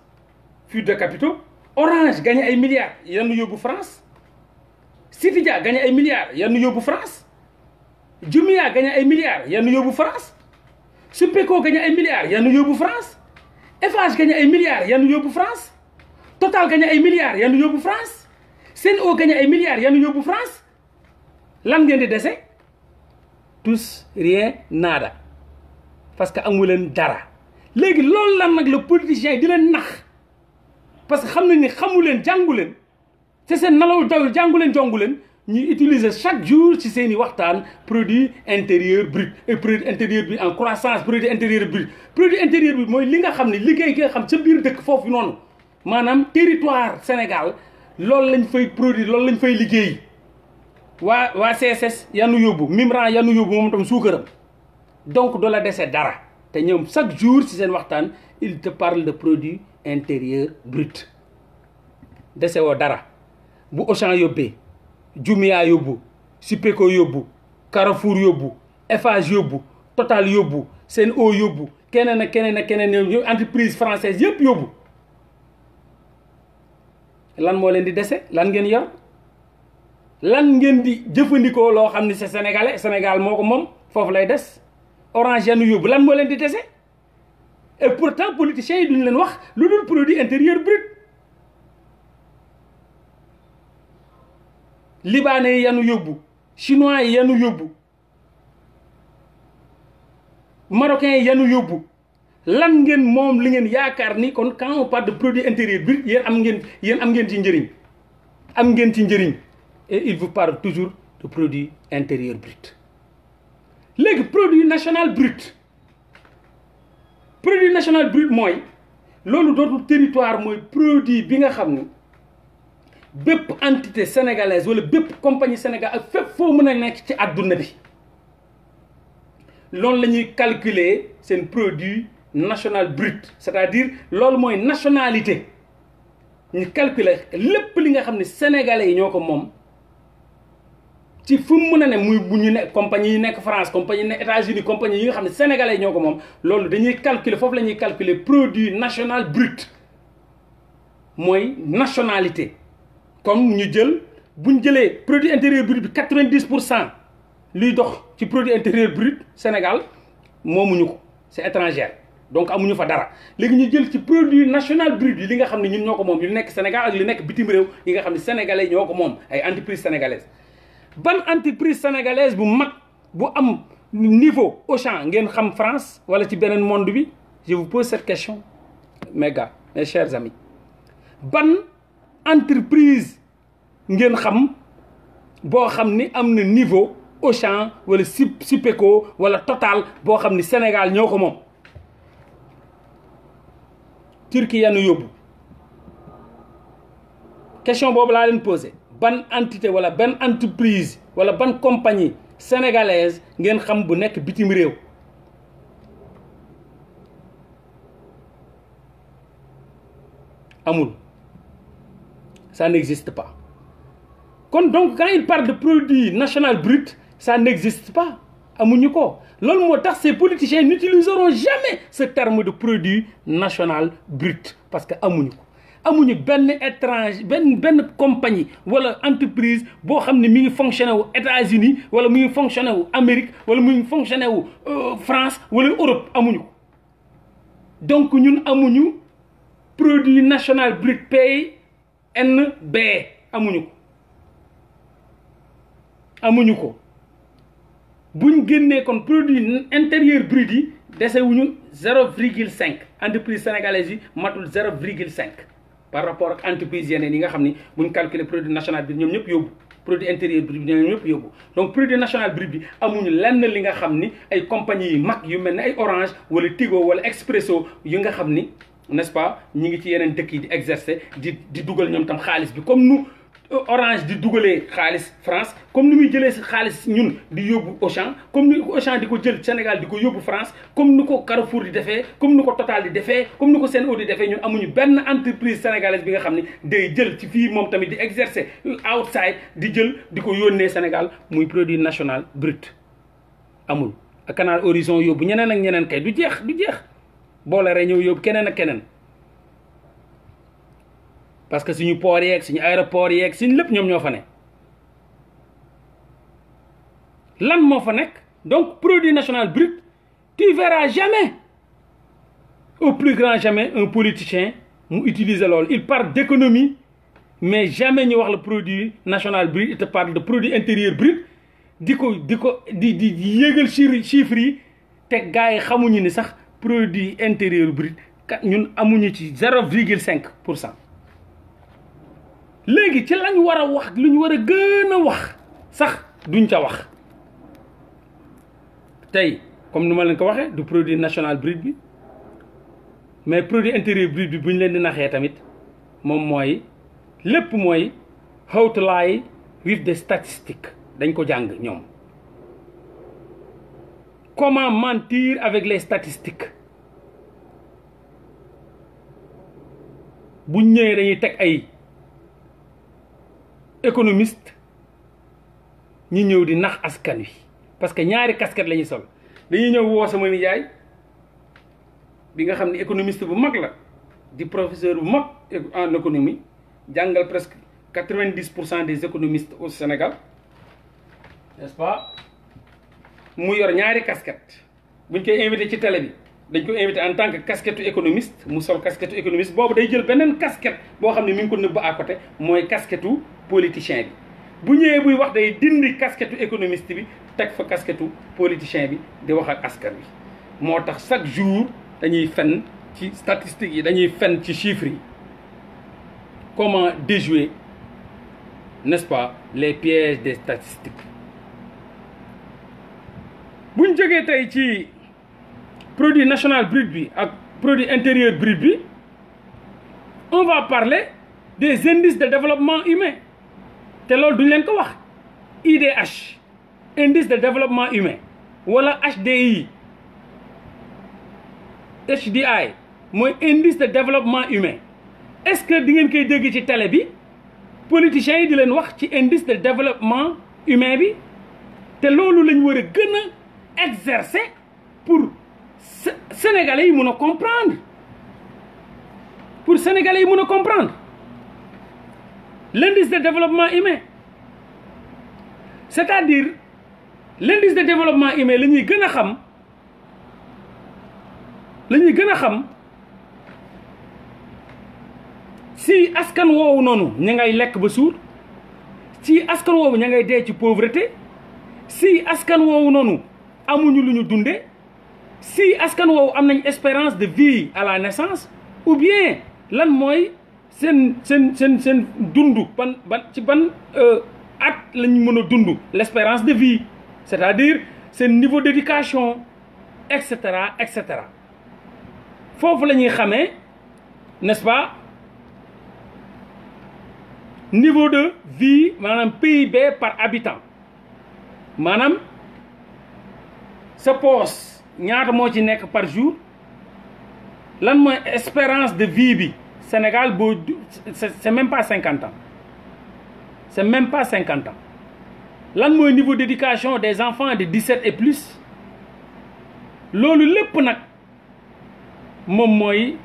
fuite de capitaux Orange gagné ay milliards yanu yóbbu France Citydia gagné ay milliards yanu yóbbu France Jumia gagné ay milliards yanu yóbbu France Supeco gagné ay milliards yanu yóbbu France Eiffage gagné ay milliards yanu yóbbu France Total gagné ay milliards yanu yóbbu France Sen'Eau gagné ay milliards yanu yóbbu France lan ngeen di dese tous rien nada parce que amu leen dara léegi loolu lan nag le politicien yi di leen nax parce que xam nañ ni xamu leen jàngu leen te seen nalaw dawul jàngu leen jongu leen ñuy utiliser chaque jour ci seen i waxtaan produit intérieur brut et produit intérieur brut en croissance produit intérieur brut mooy li nga xam ne liggéey gi nga xam sa biir dëkk foofu noonu maanaam territoire Sénégal loolu lañ fay produire loolu lañ fay liggéey waa CSS yanu yóbbu Mimran yanu yóbbu moom tam suukaram donc doo la dese dara te ñoom chaque jour ci seen waxtaan il te parle de produit intérieur brut dese woo dara bu Auchan yóbbee Jumia yóbbu Supeco yóbbu Carrefour yóbbu Eiffage yóbbu Total yóbbu Sen'Eau yóbbu keneen ak keneen entreprise française yëpp yóbbu lan moo leen di dese lan ngeen yor lan ngeen di jëfandikoo loo xam ni c'est sénégalais Sénégal moo ko moom foofu lay des Orange yanu yóbbu lan moo leen di dese et pourtant politiciens yi duñu leen wax lu dul produit intérieur brut libanais yi yanu yóbbu chinois yi yanu yóbbu marocains yi yanu yóbbu lan ngeen moom li ngeen yaakaar ni kon quand on parle de produit intérieur brut yéen am ngeen ci njëriñ am ngeen ci njëriñ et il vous parle toujours de produit intérieur brut léegi produit national brut mooy loolu dootul territoire mooy produit bi nga xam ni bépp entité sénégalaise wala bépp compagnie sénégal ak fépp foo mën a nekk ci àdduna bi loolu la ñuy calculer seen produit national brut c'est-à-dire loolu mooy nationalité ñu calculer lépp li nga xam ne sénégalais yi ñoo ko moom ci fu mu mën a ne muy bu ñu ne compagnie yi nekk France compagnie yi nekk États-Unis compagnie yi nga xam ne sénégalais yi ñoo ko moom loolu dañuy calculer foofu la ñuy calculer produit national brut mooy nationalité comme ñu jël bu ñu jëlee produit intérieur brut bi 90% luy dox ci produit intérieur brut Sénégal moomuñu ko c'est étranger donc amuñu fa dara léegi ñu jël ci produit national brut yi li nga xam ne ñun ñoo ko moom li nekk Sénégal ak li nekk bitim réew yi nga xam ne sénégalais ñoo ko moom ay entreprise sénégalaise ban entreprise sénégalaise bu mag bu am niveau Auchan ngeen xam France wala ci beneen monde bi je vous pose cette question mes gars mes chers amis ban entreprise ngeen xam boo xam ni am na niveau Auchan wala Supeco wala Total boo xam ni Sénégal ñoo ko moom Turquie yanu yóbbu question boobu laa leen posé ban entité wala ban entreprise wala ban compagnie sénégalaise ngeen xam bu nekk bitim réew amul ça n'existe pas kon donc quand il parle de produit national brut ça n'existe pas amuñu ko loolu moo tax ces politiciens n'utiliseront jamais ce terme de produit national brut parce que amuñu ko amuñu benn étranger benn compagnie wala entreprise boo xam ne mi ngi fonctionné wu États-Unis wala mu ngi fonctionné wu Amérique wala mu ngi fonctionné wu France wala Europe amuñu ko donc ñun amuñu produit national brut PNB amuñu ko buñ génnee kon produit intérieur brut yi desewuñu 0,5 entreprise sénégalaise yi matul 0,5 par rapport ak entreprise yeneen yi nga xam ni buñ calculer produit national brut ñoom ñëpp yóbbu produit intérieur brut bi ñoom ñëpp yóbbu donc produit national brut bi amuñu lenn li nga xam ni ay compagnie yu mag yu mel ne ay Orange wala Tigo wala Expresso yu nga xam ni n'est-ce pas ñi ngi ci yeneen dëkk yi di exercer di dugal ñoom tam xaalis bi comme nu Orange di dugalee xaalis France comme ni muy jëlee si xaalis ñun di yóbbu Auchan comme ni Auchan di ko jël Sénégal di ko yóbbu France comme ni ko Carrefour di defee comme ni ko Total di defee comme ni ko Sen'Eau di defee ñun amuñu benn entreprise sénégalaise bi nga xam ne day jël ci fii moom tamit di exercer outside di jël di ko yónnee Sénégal muy produit national brut amul. ak Canal Horizon yóbbu ñeneen ak ñeneen kay du jeex boole rek ñëw yóbbu keneen ak keneen. parce que suñu port yeeg suñu aéroport yeeg suñu lépp ñoom ñoo fa ne lan moo fa nekk donc produit national brut tu verras jamais au plus grand jamais un politicien mu utiliser loolu il parle d'économie mais jamais ñu wax le produit national brut il te parle de produit intérieur brut di yéegal chiffres yi te gars yi xamuñu ni sax produit intérieur brut kat ñun amuñu ci 0,5%. léegi ci lañ war a wax lu ñu war a gën a wax sax duñ ca wax tey comme ni ma leen ko waxee du produit national brut bi mais produit intérieur brut bi bu ñu leen di naxee tamit moom mooy lépp mooy how to lie with the statistics dañ ko jàng ñoom comment mentir avec les statistiques buñ ñëwee dañuy teg ay économiste ñi ñëw di nax askan wi parce que ñaari casquette la ñuy sol dañuy ñëw woo sama nijaay bi nga xam ne économiste bu mag la di professeur bu mag en économie jàngal presque 90% des économistes au Sénégal n'est-ce pas mu yor ñaari casquette buñ koy invité ci télé bi dañ ko invité en tant que casquette économiste mu sol casquette économiste boobu day jël beneen casquette boo xam ne mi ngi ko nëbb à côté mooy casquette politicien bi bu ñëwee buy wax day dindi casquette économiste bi teg fa casquette politicien bi di wax ak askan wi moo tax chaque jour dañuy fen ci statistiques yi dañuy fen ci chiffres yi comment déjouer n'est-ce pas les pièges des statistiques buñ jógee tey ci produit national brut bi ak produit intérieur brut bi on va parler des indices de développement humain te loolu duñ leen ko wax IDH indice de développement humain wala HDI HDI mooy indice de développement humain est-ce que di ngeen koy dégg ci télé bi politiciens yi di leen wax ci indice de développement humain bi te loolu lañ war a gën a exercer pour sénégalais yi mën a comprendre pour sénégalais yi mën a comprendre l'indice de développement humain c'est-à-dire l'indice de développement humain la ñuy gën a xam si askan woowu noonu ña ngay lekk ba suur si askan woowu ña ngay dee ci pauvreté si askan woowu noonu amuñu lu ñu dunde si askan woowu am nañ espérance de vie à la naissance ou bien lan mooy seen dund ci ban at lañ mën a dund l'espérance de vie c'est-à-dire seen niveau d'éducation et cetera foofu la ñuy xamee n'est-ce pas niveau de vie maanaam PIB par habitant maanaam sa poche ñaata moo ci nekk par jour lan mooy espérance de vie bi Sénégal boo c'est même pas 50 ans c'est même pas 50 ans lan mooy niveau d'éducation des enfants de 17 et plus loolu lépp nag moom mooy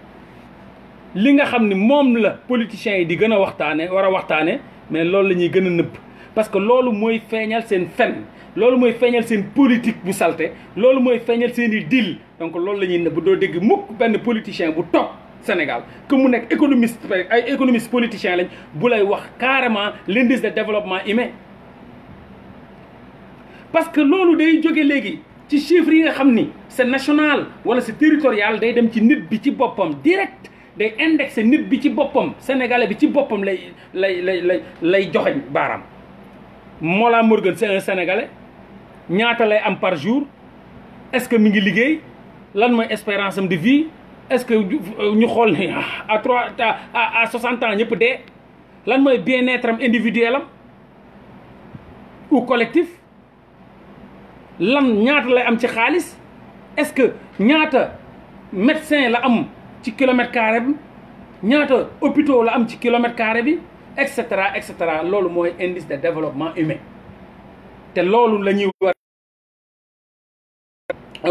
li nga xam ni moom la politiciens yi di gën a waxtaane mais loolu la ñuy gën a nëbb parce que loolu mooy feeñal seen fen loolu mooy feeñal seen politique bu salte loolu mooy feeñal seen i deal donc loolu la ñuy nëbb doo dégg mukk benn politicien bu toog Sénégal que mu nekk économiste ay économiste politicien lañ bu lay wax carrément l'indice de développement humain parce que loolu day jóge léegi ci chiffres yi nga xam ni c'est national wala c'est territorial day dem ci nit bi ci boppam direct day indexé nit bi ci boppam sénégalais bi ci boppam lay joxeñ baaraam Mollah Morgun c'est un sénégalais ñaata lay am par jour est-ce que mi ngi liggéey lan mooy espérance am de vie est-ce que ñu xool ni à 60 ans ñëpp dee lan mooy bien-être am individuel am ou collectif lan ñaata lay am ci xaalis est-ce que ñaata médecin la am ci kilomètre carré bi ñaata hôpitaux la am ci kilomètre carré bi et cetera loolu mooy indice de développement humain te loolu la ñuy war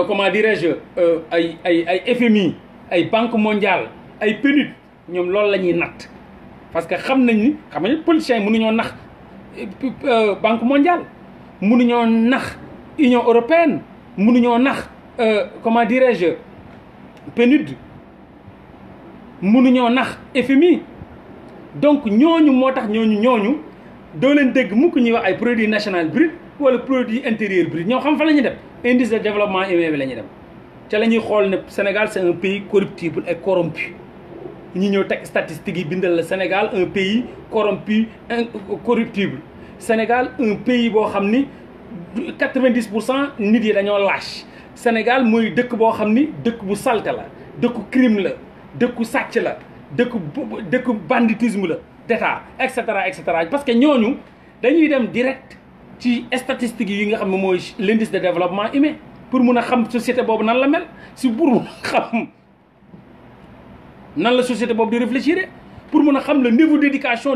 comment dirais-je ay FMI ay banque mondiale ay PNUD ñoom loolu la ñuy natt parce que xam nañ politiciens yi mënuñoo nax banque mondiale mënuñoo nax Union européenne mënuñoo nax comment dirais-je PNUD mënuñoo nax FMI donc ñooñu moo tax ñooñu doo leen dégg mukk ñuy wax ay produit national brut wala produit intérieur brut ñoo xam fa la ñuy dem indice de développement humain bi la ñuy dem ca la ñuy xool ne Sénégal c'est un pays corruptible et corrompu ñi ñëw teg statistiques yi bindal la Sénégal un pays corrompu corruptible Sénégal un pays boo xam ni 90% nit yi dañoo lâche Sénégal mooy dëkk boo xam ni dëkk bu salte la dëkku crime la dëkku sàcc la dëkku banditisme la d'état et cetera parce que ñooñu dañuy dem direct ci statistiques yi nga xam ne mooy l'indice de développement humain pour mun a xam société boobu nan la mel si pour mun a xam nan la société boobu di réfléchir pour mun a xam le niveau d'éducation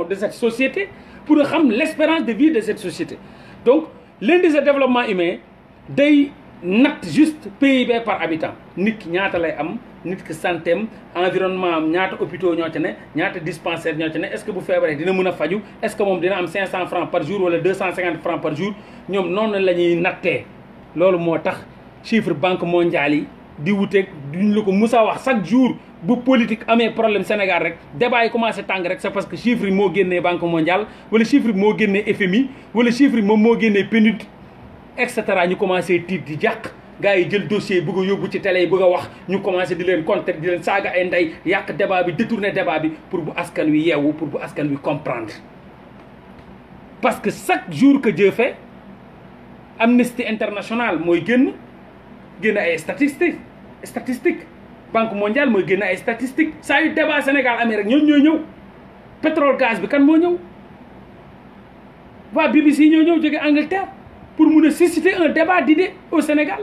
de cette société pour a xam l'espérance de vie de cette société donc l'indice de développement humain day natt juste PIB par habitant nit ki ñaata lay am nit ki santeem environnement am ñaata hôpitaux ñoo ci ne ñaata dispensaires ñoo ci ne est-ce que bu feebaree dina mën a faju est-ce que moom dina am 500 francs par jour wala 250 francs par jour ñoom noonu la ñuy nattee loolu moo tax chiffre banque mondiale yi di wuteeg duñ la ko mus a wax chaque jour bu politique amee problème Sénégal rek débat yi commencé tàng rek c'est parce que chiffre yi moo génnee Banque mondiale wala chiffre yi moo génnee FMI wala chiffre yi moom moo génnee PNUD et cetera ñu commencé tiit di jàq gars yi jël dossier bëgg a yóbbu ci télé yi bëgg a wax ñu commencé di leen contrer di leen saaga ay ndey yàq débat bi détourner débat bi pour bu askan wi yeewu pour bu askan wi comprendre parce que chaque jour que Dieu fait Amnesty International mooy génn ay statistiques Banque mondiale mooy génn ay statistiques saa yu débat Sénégal amee rek ñoo ñëw pétrole gaz bi kan moo ñëw waa BBC ñoo ñëw jóge Angleterre pour mun a susciter un débat d'idées au Sénégal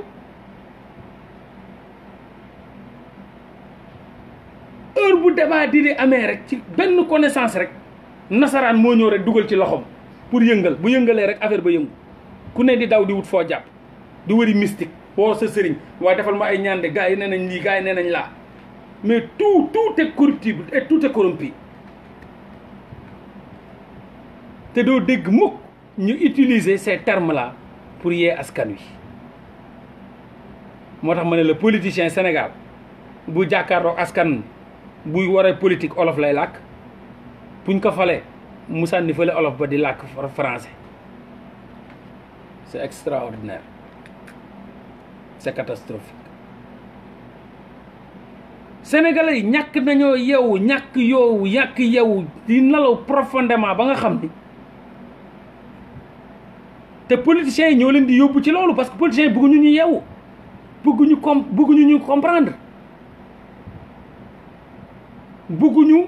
heure bu débat d'idées amee rek ci benn connaissance rek nasaraan moo ñëw rek dugal ci loxom pour yëngal bu yëngalee rek affaire ba yëngu ku ne di daw di wut foo jàpp di wëri mystique woo sa sëriñ waaye defal ma ay ñaande gars yi nee nañ lii gars yi nee nañ laa mais tout est corruptible et tout est corrompu te doo dégg mukk ñu utiliser ces termes là pour yee askan wi moo tax ma ne le politicien Sénégal bu jàkkaarloo askan buy waree politique olof lay làkk buñ ko falee mu sànni fële olof ba di làkk français c'est extraordinaire c'est catastrophique sénégalais yi ñàkk nañoo yeewu ñàkk yeewu di nelaw profondément ba nga xam ni te politiciens yi ñoo leen di yóbbu ci loolu parce que politiciens yi bëgguñu ñu yeewu bëgguñu ñu comprendre bëgguñu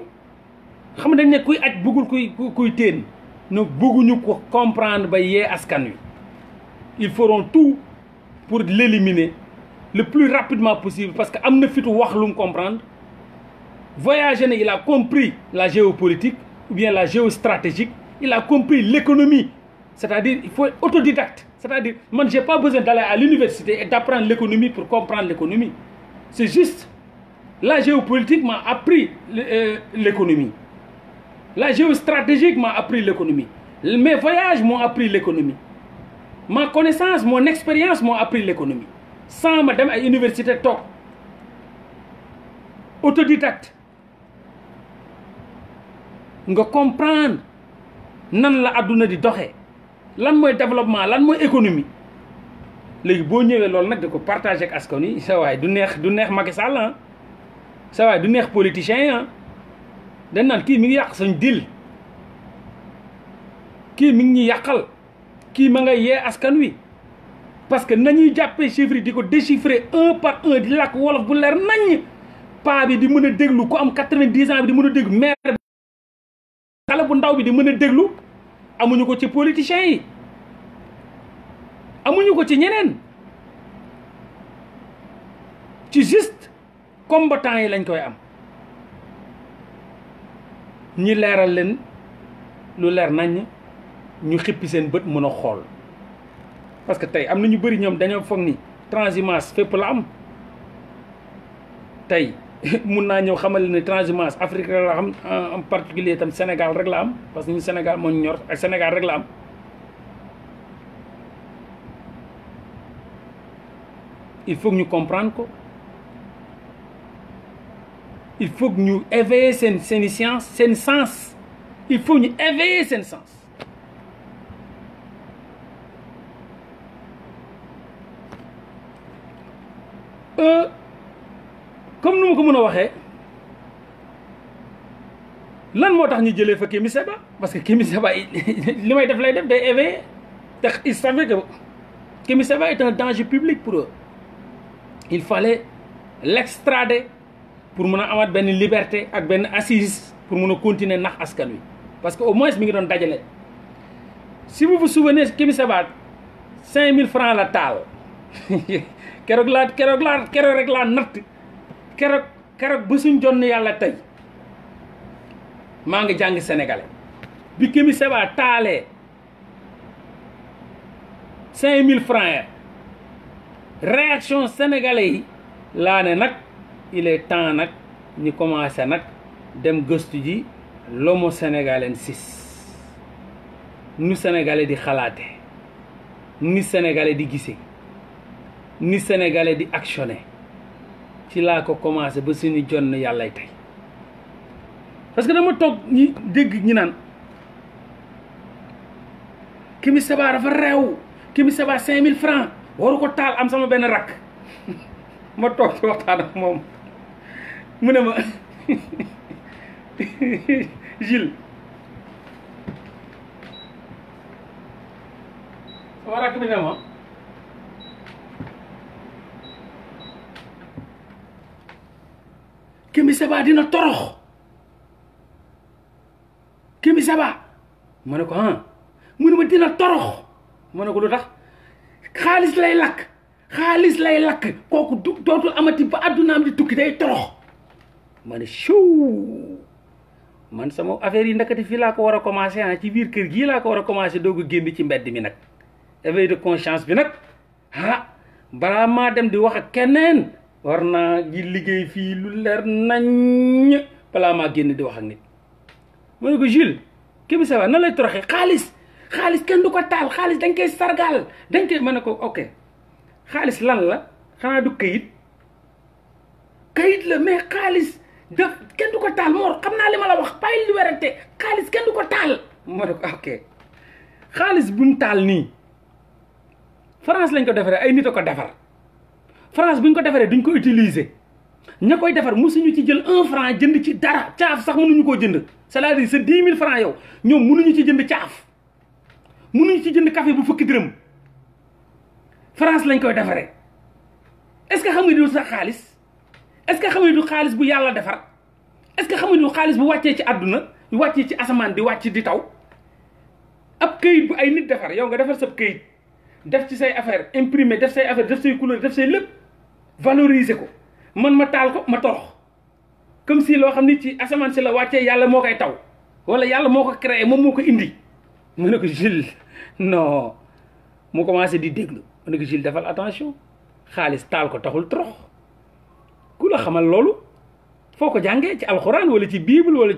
xam dañ ne kuy aj bëggul kuy teen no bëgguñu ko comprendre ba yee askan wi ils feront tout pour l'éliminer le plus rapidement possible parce que am na fitu wax lu mu comprendre voyager na il a compris la géopolitique ou bien la géostratégique il a compris l'économie c'est-à-dire il faut être autodidacte c'est-à-dire man j'ai pas besoin d'aller à l'université et d'apprendre l'économie pour comprendre l'économie c'est juste la géopolitique m'a appris l'économie la géostratégique m'a appris l'économie mes voyages m'ont appris l'économie ma connaissance mon expérience m'ont appris l'économie sans ma dem ay université toog autodidacte nga comprendre nan la adduna di doxee lan mooy développement lan mooy économie léegi boo ñëwee loolu nag da ko partager ak askan wi sa waay du neex Macky Sall ah sa waay du neex politicien yi ah dañ naan kii mi ngi yàq sañ dil kii mi ngi ñuy yàqal kii ma nga yee askan wi parce que nañuy jàppee chiffres yi di ko déchiffrer un par un di làkk wolof bu leer nañ paa bi di mën a déglu ku am 90 ans bi di mën a déglu maire bi xale bu ndaw bi di mën a déglu amuñu ko ci politiciens yi amuñu ko ci ñeneen ci juste combattants yi lañ koy am ñi leeral leen lu leer nañ ñu xippi seen bët mën a xool parce que tey am na ñu bëri ñoom dañoo foog ni transhumance fépp la am tey mun naa ñëw xamal ne transhumance Afrique rek la am en particulier tam Sénégal rek la am parce que ñu Sénégal moo ñu ñor ak Sénégal rek la am il faut que ñu comprendre ko il faut que ñu éveiller seen science seen sens il faut ñu éveiller seen sens comme nu ma ko mën a waxee lan moo tax ñu jëlee fa Kémi Séba parce que Kémi Séba li may def lay def day éveiller te il savait que Kémi Séba est un danger public pour eux il fallait l'extrader pour mun a amaat benn liberté ak benn assise pour mun a continuer nax askan wi parce que au moins mi ngi doon dajale si vous vous souvenez Kémi Séba 5000 francs la taal keroog rek laa natt keroog ba suñ jonn yàlla tey maa ngi jàng sénégalais bi Kémi Séba taalee 5000 francs ya réaction sénégalais yi laa ne nag il est temps nag ñu commencé nag dem gëstu ji l'homo sénégalensis nu sénégalais di xalaate ni sénégalais di gisee ni sénégalais di actionné ci laa ko commencé ba suñu jonn yàllay tey parce que dama toog ñi dégg ñi naan Kémi Séba dafa réew Kémi Séba 5000 francs waru ko taal am sama benn rakk ma toog ci waxtaan ak moom mu ne ma Gilles sama rakk bi ne ma Kémi Séba dina torox Kémi Séba ma ne ko ah mu ne ma dina torox ma ne ko lu tax xaalis lay lakk kooku dootul amati ba addunaam di tukki day torox ma ne chou man sama affaire yi ndakati fii laa ko war a commencé ah ci biir kër gii laa ko war a commencé doog a génn ci mbedd mi nag éveil de conscience bi nag ah balaa maa dem di wax ak keneen war naa ji liggéey fii lu leer nañ balaa maa génn di wax ak nit ma ne ko Jules Kémi Séba nan lay toroxee xaalis kenn du ko taal xaalis dañ koy sargal dañ koy ma ne ko ok xaalis lan la xanaa du kayit la mais xaalis def kenn du ko taal Mor xam naa li ma la wax bàyyi li werante xaalis kenn du ko taal ma ne ko ok xaalis bu mu taal nii France lañ ko defaree ay nit a ko defar France buñ ko defaree duñ ko utiliser ña koy defar mosuñu ci jël 1 franc jënd ci dara caaf sax mënuñu koo jënd c'est-à-dire c'est 10 000 francs yow ñoom mënuñu ci jënd caaf mënuñu ci jënd café bu fukki dërëm France lañ koy defaree est-ce que xam nga du sax xaalis est-ce que xam nga du xaalis bu yàlla defar est-ce que xam nga du xaalis bu wàccee ci àdduna wàccee ci asamaan di wàcc di taw ab këyit bu ay nit defar yow nga defar sa këyit def ci say affaire imprimé def say affaire def say couleur def say lépp valoriser ko man ma taal ko ma torox comme si loo xam ni ci asamaan si la wàccee yàlla moo koy taw wala yàlla moo ko créé moom moo ko indi mu ne ko Jules non mu commencé di déglu mu ne ko Jules defal attention xaalis taal ko taxul torox ku la xamal loolu foo ko jàngee ci alxuraan wala ci bible wala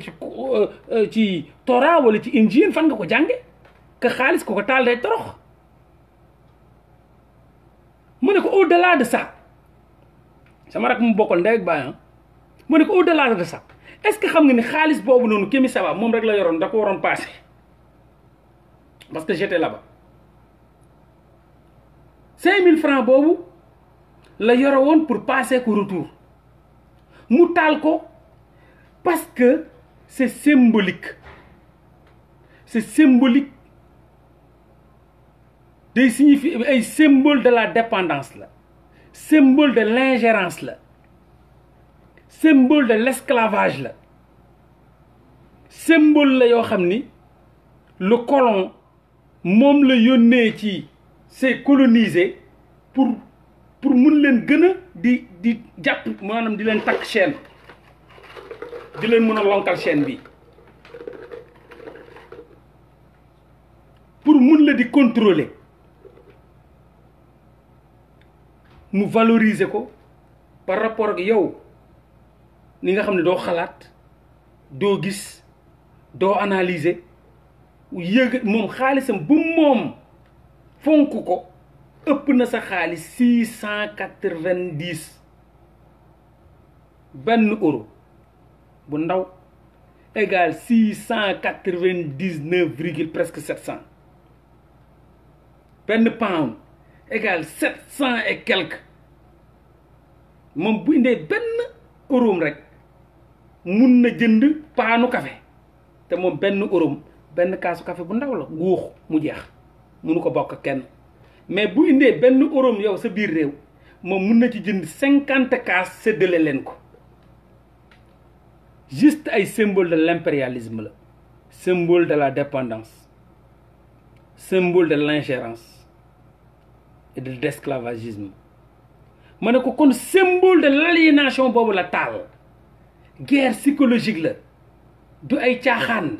ci Torah wala ci injil fan nga ko jànge que xaalis ko taal day torox mu ne ko au delà de ça sama rak mu bokkal ndey ak baay mu ne ko au delà de ça est-ce que xam nga ni xaalis boobu noonu Kémi Séba moom rek la yoroon da ko waroon passé parce que j'étais là-bas 5000 francs boobu la yore woon pour passer ko retour mu taal ko parce que c'est symbolique day signifie ay symbole de la dépendance la symbole de l'ingérence la symbole de l'esclavage la symbole la yoo xam ni le colon moom la yónnee ci c'est colonisé pour mun leen gën a di jàpp maanaam di leen takk chaîne di leen mën a lonkal chaîne bi pour mun la di contrôler mu valoriser ko par rapport ak yow ni nga xam ne doo xalaat doo gis doo analyser yëg moom xaalisam bu moom fonk ko ëpp na sa xaalis 690 benn euro bu ndaw égal 699 virgule presque 700 benn pound égal 700 et quelque moom bu indee benn euro rek mun na jënd paanu café te moom benn euro benn kaasu café bu ndaw la guux mu jeex munu ko bokk kenn mais bu indee benn euro yow sa biir réew moom mun na ci jënd 50 kaas séddale leen ko juste ay symbole de l'impérialisme la symbole de la dépendance symbole de l'ingérence et de l'esclavagisme ma ne ko kon symbole de l'aliénation boobu la taal guerre psychologique la du ay caaxaan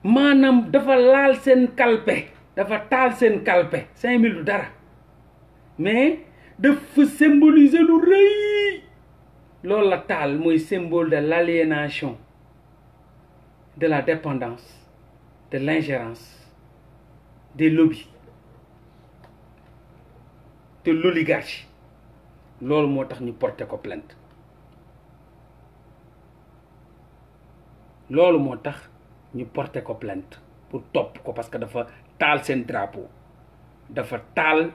maanaam dafa laal seen kalpe dafa taal seen kalpe 5000 du dara mais dafa symboliser lu rëy loolu la taal mooy symbole de l'aliénation de la dépendance de l'ingérence des lobbies de l'oligarchie loolu moo tax ñu porté ko plainte loolu moo tax ñu porté ko plainte pour topp ko parce que dafa taal seen drapeau dafa taal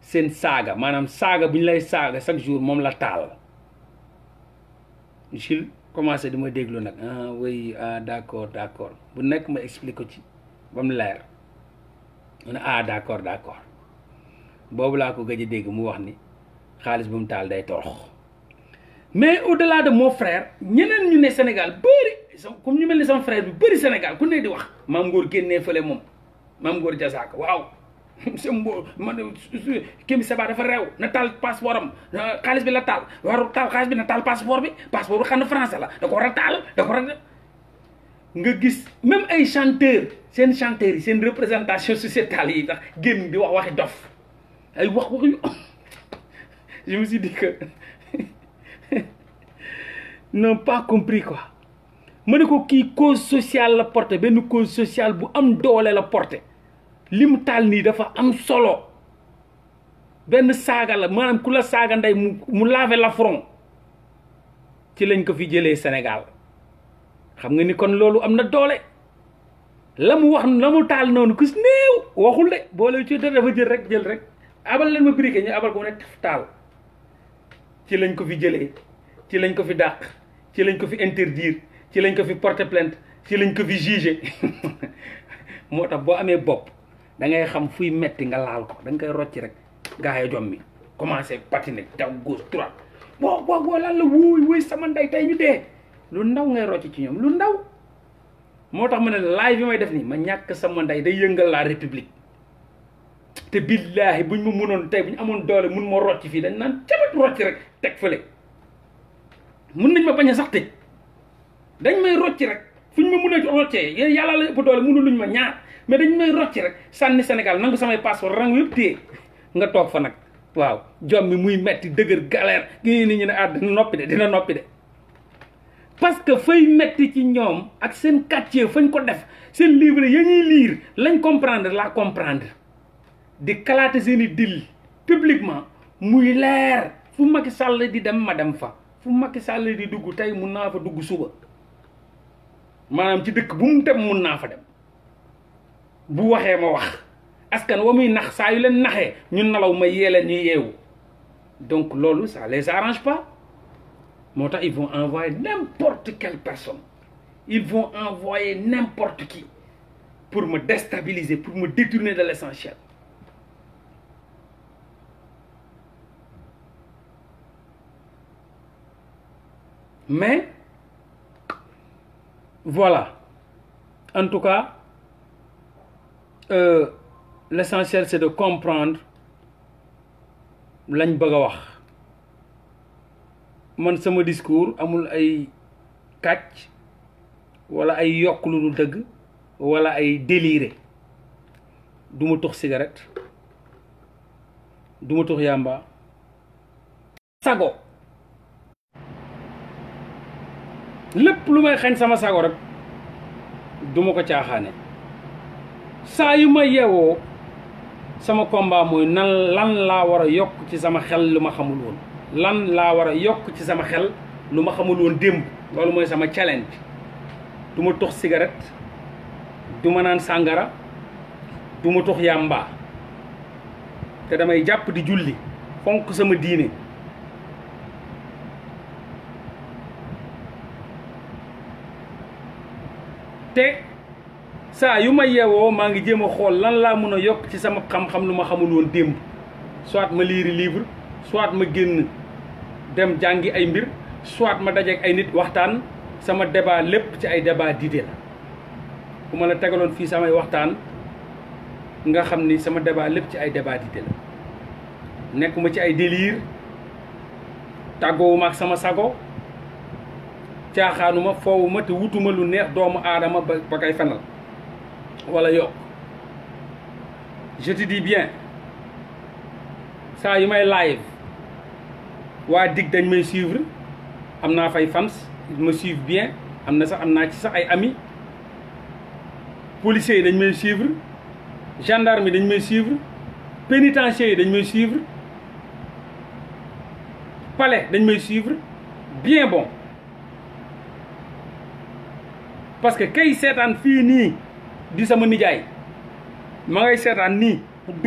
seen saaga maanaam saaga bu ñu lay saaga chaque jour moom la taal Jules commencé di ma déglu nag ah oui ah d'accord bu nekk ma explique ko ci ba mu leer mu ne ah d'accord boobu laa ko gëj a dégg mu wax ni xaalis bu mu taal day torox mais au-delà de mon frère ñeneen ñu ne Sénégal bëri comme ñu mel ni sama frère bi bëri Sénégal ku ne di wax maam Ngor génnee fële moom maam Ngor Jasaaka waaw sa mbo man Kémi Seba dafa réew na taal passeport am xaalis bi la taal waru taal xaalis bi na taal passeport bi xam na français la da ko war a taal da ko war a nga gis même ay chanteurs seen chanteurs yi seen représentation sociétale yi ndax génn di wax waxi dof ay wax yu je me suis dit que n'ont pas compris quoi ma ne ko kii cause sociale la porté benn cause sociale bu am doole la porté li mu taal nii dafa am solo benn saaga la maanaam ku la saaga ndey mu laver l'affront ci lañ ko fi jëlee Sénégal xam nga ni kon loolu am na doole la mu wax la mu taal noonu kus néew waxul de boole ci dafa jël rek abal leen ma briquet ñu abal ko ne taal ci lañ ko fi jëlee ci lañ ko fi dàq ci lañ ko fi interdire ci lañ ko fi porter plainte ci lañ ko fi juger moo tax boo amee bopp da ngay xam fuy metti nga laal ko da nga koy rocci rek gaa yi jom mi commencé patiner daw gauche droite boo lan la wuuy sama ndey tey ñu dee lu ndaw ngay rocci ci ñoom lu ndaw moo tax ma ne live bi may def nii ma ñàkk sama ndey day yëngal la république te billaahi buñ ma mënoon tey bu ñu amoon doole mun ma rocci fii dañ naan cabat rocci rek teg fële mun nañ ma bañ a sax tëj dañ may rocci rek fuñ ma mun a roccee yàlla la ëpp doole mënu luñ ma ñaar mais dañ may rocci rek sànni Sénégal nangu samay passeport rangu yëpp téye nga toog fa nag waaw jom mi muy metti dëgër galère gi ni ñu ne dina noppi de parce que fay metti ci ñoom ak seen quartier fañ ko def seen livre ya ñuy lire lañ comprendre di kalaate seen i dil publiquement muy leer fu Macky Sall di dem ma dem fa fu Macky Sall di dugg tey mun naa fa dugg suba maanaam ci dëkk bu mu dem mun naa fa dem bu waxee ma wax askan wa muy nax saa yu leen naxee ñun nalaw ma yee leen ñu yeewu donc loolu ça les arrange pas moo tax ils vont envoyer n'importe quelle personne ils vont envoyer n'importe qui pour me déstabiliser pour me détourner de l'essentiel mais voilà en tout cas l'essentiel c'est de comprendre lañ bëgg a wax man sama discours amul ay kàcc wala ay yokk lu dul dëgg wala ay déliré du ma tux cigarette du ma tux yàmba sago lépp lu may xañ sama sago rek du ma ko caaxaane saa yu ma yeewoo sama combat mooy lan laa war a yokk ci sama xel lu ma xamul woon lan laa war a yokk ci sama xel lu ma xamul woon démb loolu mooy sama challenge du ma tux cigarette du ma naan sàngara du ma tux yàmba te damay jàpp di julli fonk sama diine te saa yu ma yeewoo maa ngi jéem a xool lan laa mun a yokk ci sama xam-xam lu ma xamul woon démb soit ma liiri livre soit ma génn dem jàngi ay mbir soit ma dajeek ay nit waxtaan sama débat lépp ci ay débat d'idées la bu ma la tegaloon fii samay waxtaan nga xam ni sama débat lépp ci ay débat d'idées la nekkuma ci ay délire tàggoowuma ak sama sago caaxaanuma foowuma te wutuma lu neex doomu aadama ba kay fenal wala yokk je te dis bien saa yu may live waa dig dañ may suivre am naa fay fans ils me suivent bien am naa ci sax ay amis policiers yi dañ may suivre gendarme yi dañ may suivre pénitenciers yi dañ may suivre palais dañ may suivre bien bon parce que kay seetaan fii nii di sama nijaay ma ngay seetaan nii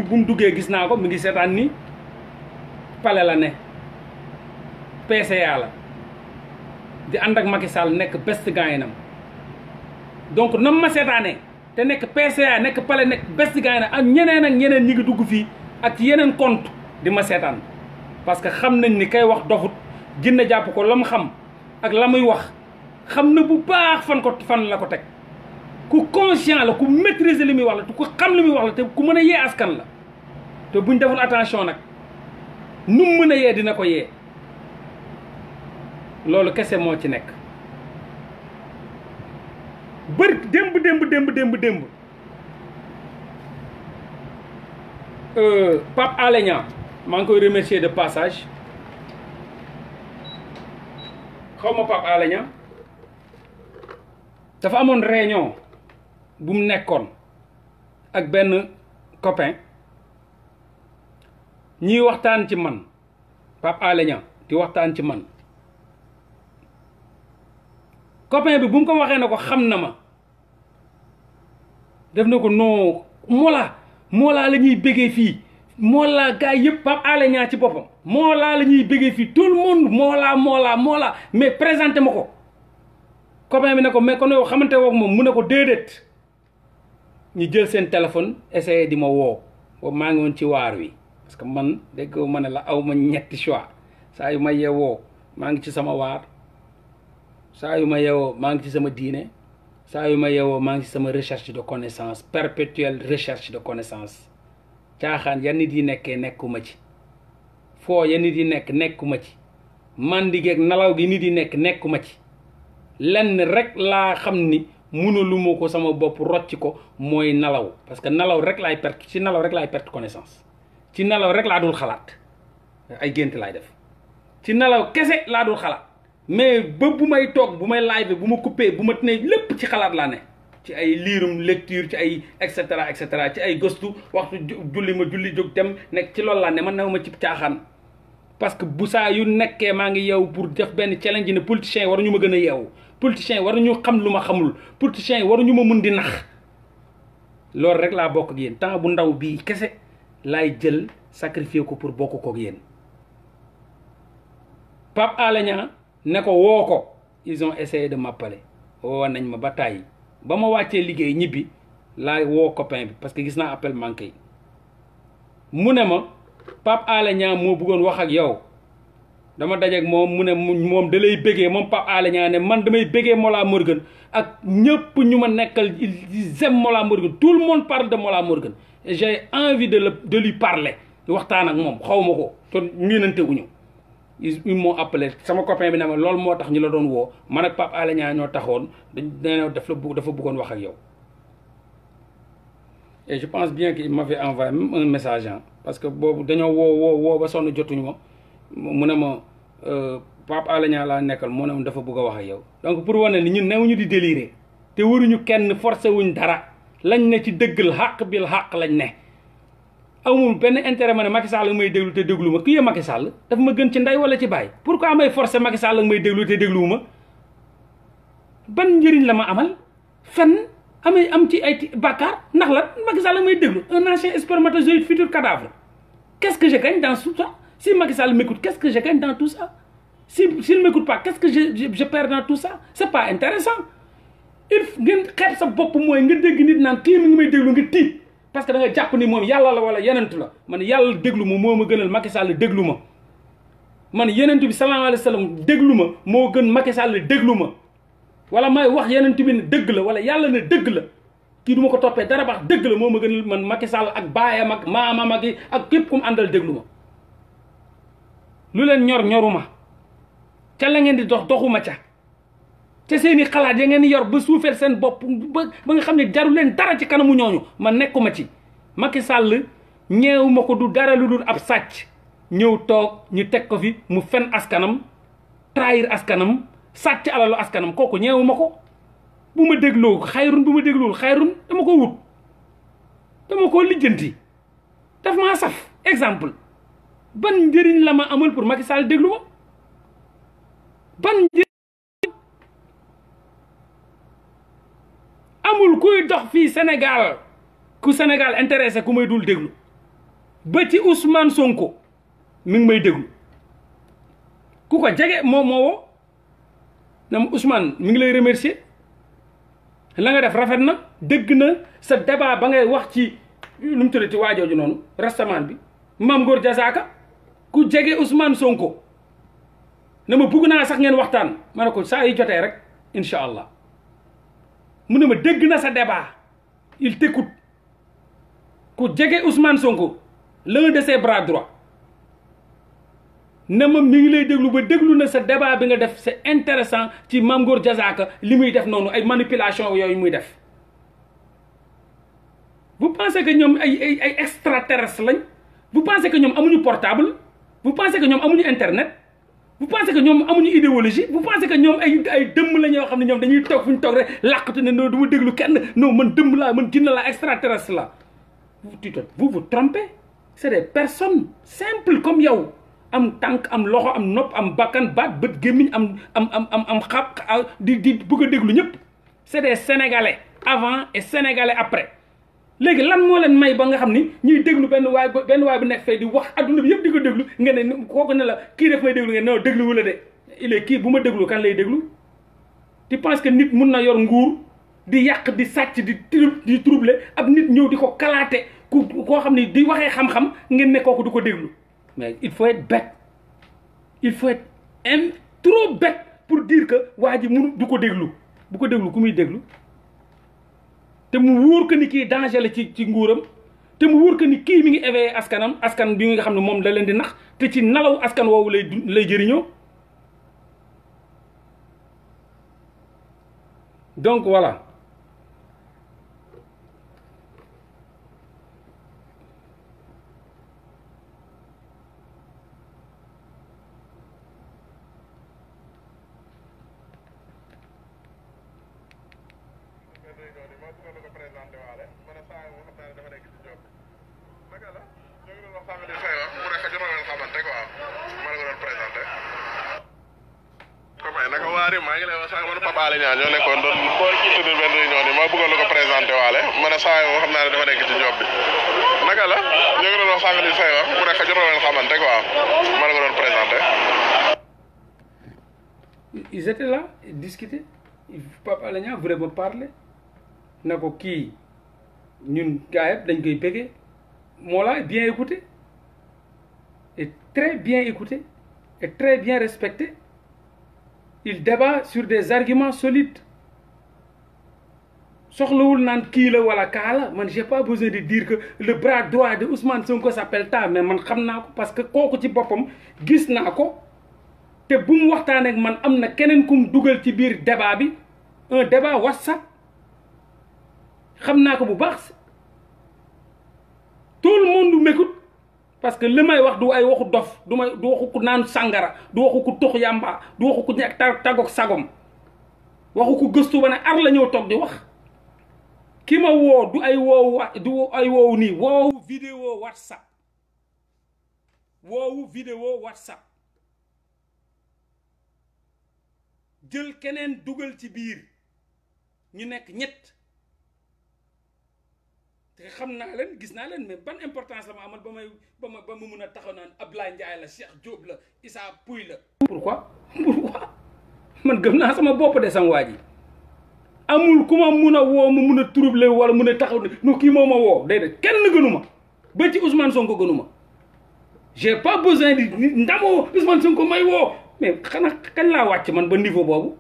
bu mu duggee gis naa ko mi ngi seetaan nii palais la ne PCA la di ànd ak Macky Sall nekk best gaynam donc nam ma seetaanee te nekk PCA nekk palais nekk best gaynam ak ñeneen ñi ngi dugg fii ak yeneen compte di ma seetaan parce que xam nañ ni kay wax dofut jinne jàpp ko la mu xam ak la muy wax xam na bu baax fan la ko teg ku conscient la ku maîtriser li muy wax la te ku xam li muy wax la te ku mën a yee askan la te buñ deful attention nag nu mu mën a yee dina ko yee loolu kese moo ci nekk démb Pape Alé Niang maa ngi koy remercier de passage xaw ma Pape Alé Niang dafa amoon réunion bu mu nekkoon ak benn copain ñiy waxtaan ci man Pape Alé Niang di waxtaan ci man copain bi bu mu ko waxee ne ko xam na ma def na ko non Mollah la ñuy bëggee fii Mollah gars yëpp Pape Alé Niang ci boppam Mollah la ñuy bëggee fii tout le monde Mollah mais présenté ma ko copain bi ne ko mais kon yow xamante woog moom mu ne ko déedéet ñu jël seen téléphone essayé di ma woo boobu maa ngi woon ci waar wi parce que man dégg ma ne la aw ma ñetti choix saa yu ma yeewoo maa ngi ci sama waar saa yu ma yeewoo maa ngi ci sama diine saa yu ma yeewoo maa ngi ci sama recherche de connaissance perpétuelle recherche de connaissance caaxaan ya nit yi nekkee nekkuma ci foo ya nit yi nekkuma ci mandigeeg nalaw gi nit yi nekkuma ci lenn rek laa xam ni mënuluma ko sama bopp rocc ko mooy nalaw parce que nalaw rek laay perte ci nalaw rek laay perte connaissance ci nalaw rek laa dul xalaat ay gént laay def ci nalaw kese laa dul xalaat mais ba bu may toog bu may live bu ma coupé bu ma ne lépp ci xalaat laa ne ci ay liirum lecture ci ay et cetera ci ay gëstu waxtu julli jóg dem nekk ci loolu laa ne man new ma ci caaxaan parce que bu saa yu nekkee maa ngi yeewu pour def benn challenge ne politiciens yi waruñu ma gën a yeewu politiciens yi waruñu xam lu ma xamul politiciens yi waruñu ma mun di nax loolu rek laa bokk ak yéen temps bu ndaw bii kese laay jël sacrifier ko pour bokk kook yéen Pape Alé Niang ne ko woo ko ils ont essayé de m'appeler woo nañ ma ba tàyyi ba ma wàccee liggéey ñibbi laay woo copain bi parce que gis naa appel manqué yi mu ne ma Pape Alé Niang moo bëggoon wax ak yow dama dajeeg moom mu ne moom da lay bëggee moom Pape Alé Niang ne man damay bëggee Mollah Morgun ak ñëpp ñu ma nekkal ils aiment Mollah Morgun tout le monde parle de Mollah Morgun et j'ai envie de lui parler waxtaan ak moom xaw ma ko te miinante wuñu ils m'ont appelé sama copain bi ne ma loolu moo tax ñu la doon woo man ak Pape Alé Niang ñoo taxoon dafa bëggoon wax ak yow et je pense bien qu'il m'avait envoyé même un message parce que boobu dañoo woo ba sonn jotuñu ma mu ne ma Pape Alé Niang laa nekkal mu ne ma dafa bëgg a wax ak yow donc pour wane ni ñun newuñu di délirer te waruñu kenn forcé wuñ dara lañ ne ci dëggal xàq bil xàq lañ ne amul benn intérêt ma ne Macky Sall may déglu te déglu ma ku yee Macky Sall dafa ma gën ci ndey wala ci baay pourquoi may forcé Macky Sall may déglu te dégluwu ma ban njëriñ la ma amal fenn am ci ay bàkkaar ndax la Macky Sall may déglu un ancien spermatozoïde futur cadavre qu'est-ce que je gagne dans tout ça si Macky Sall m'écoute qu'est-ce que je gagne dans tout ça s'il m'écoute pas qu'est-ce que je perds dans tout ça c'est pas intéressant il ngeen xeeb sa bopp mooy nga dégg nit naan kii mi ngi may déglu nga tiit parce que da nga jàpp ni moom yàlla la wala yenent la man yàlla déglu ma moo ma gënal Macky Sall déglu ma man yenent bi sallallahu alayhi wa sallam déglu ma moo gën Macky Sall déglu ma wala may wax yenent bi ne dëgg la wala yàlla ne dëgg la kii du ma ko toppee dara baax dëgg la moo ma gënal man Macky Sall ak baayam ak maamam ak képp ku mu àndal déglu ma lu leen ñoruma ca la ngeen di doxuma ca te seeni xalaat ya ngeen yor ba suufeel seen bopp ba nga xam ne jaru leen dara ci kanamu ñooñu man nekkuma ci Macky Sall ñeewuma ko du dara lu dul ab sàcc ñëw toog ñu teg ko fi mu fen askanam trahir askanam sàcc alalu askanam kooku ñeewuma ko bu ma dégloo xayrun bu ma dégluwul xayrun dama ko wut dama ko lijjanti daf maa saf exemple ban njëriñ la ma amul pour Macky Sall déglu ma ban amul kuy dox fii Sénégal ku Sénégal intéressé ku may dul déglu ba ci Ousmane Sonko mi ngi may déglu ku ko jege moo woo na Ousmane mi ngi lay remercier la nga def rafet na dégg na sa débat ba ngay wax ci lu mu tuddati waajooju noonu restaurant bi Mame Ngor Diazaka ku jege Ousmane Sonko ne ma bugg naa sax ngeen waxtaan ma ne ko saa yi jotee rek incha allah mu ne ma dégg na sa débat il t'écoute ku jege Ousmane Sonko l'un de ses bras droits ne ma mi ngi lay déglu ba déglu na sa débat bi nga def c'est intéressant ci Mame Ngor Diazaka li muy def noonu ay manipulation yooyu muy def vous pensez que ñoom ay extraterrestres lañ vous pensez que ñoom amuñu portable vous pensez que ñoom amuñu internet vous pensez que ñoom amuñu idéologie vous pensez que ñoom ay dëmm la ñoo xam ne ñoom dañuy toog fu ñu toog rek làqatu ne non du ma déglu kenn non man dëmm laa man jinne laa extraterrestre la vous vous trompez c'est des personnes simples comme yow am tànk am loxo am nopp am bakkan baat bët gémmiñ am xab di bëgg a déglu ñëpp c'est des sénégalais avant et sénégalais après léegi lan moo leen may ba nga xam ni ñuy déglu benn waay bu nekk fee di wax adduna bi yëpp di ko déglu nga ne kooku ne la kii def may déglu nga non déglu wu la de il est kii bu ma déglu kan lay déglu tu penses que nit mun na yor nguur di yàq di sàcc di troubler ab nit ñëw di ko kalaate koo xam ni di waxee xam-xam ngeen ne kooku du ko déglu mais il faut être bête il faut être trop bête pour dire que waa ji mun du ko déglu bu ko déglu ku muy déglu te mu wóor que ni kii danger la ci nguuram te mu wóor que ni kii mi ngi éveillé askan bi nga xam ne moom la leen di nax te ci nalaw askan woowu lay jëriñoo donc voilà maa ngi lay wax sànq man Pape Alé Niang ñoo nekkoon doon tudd benn réunion ni ma bëggoon la ko présenté waale ma ne saa yoo xam naa ne dafa nekk ci job bi naka la ñoo ngi doon wax sànq ni say wax mu nekk jotoo leen xamante quoi ma la ko doon présenté. Ils étaient là ils discutaient Pape Alé Niang voulait me parler na ko kii ñun gars yëpp dañ koy bëggee moo la bien écouté et très bien écouté et très bien respecté. Il débat sur des arguments solides soxlawul naan kii la wala kaa la man j'ai pas besoin de dire que le bras droit de Ousmane Sonko s'appelle ta mais man xam naa ko parce que kooku ci boppam gis naa ko te bu mu waxtaanee ak man am na keneen kum dugal ci biir débat bi un débat WhatsApp xam naa ko bu baax tout le monde m'écoute parce que li may wax du ay waxu dof du waxu ku naan sàngara du waxu ku tux yàmba du waxu ku nekk tàggoog sagom waxu ku gëstu ba ne ar la ñëw toog di wax ki ma woo du ay woowu nii woowu vidéo WhatsApp jël keneen dugal ci biir ñu nekk ñett te xam naa leen gis naa leen mais ban importance la ma amal ba ma mun a taxaw naan Ablaye Ndiaye la Cheikh Diop la Issa Pouye la. pourquoi man gëm naa sama bopp de sama waa ji amul ku ma mun a woo mu mun a troubler wala mun a taxaw ne no kii moo ma woo déedéet kenn gënu ma ba ci Ousmane Sonko gënu ma j'ai pas besoin di ndamoo Ousmane Sonko may woo mais xanaa kañ laa wàcc man ba niveau boobu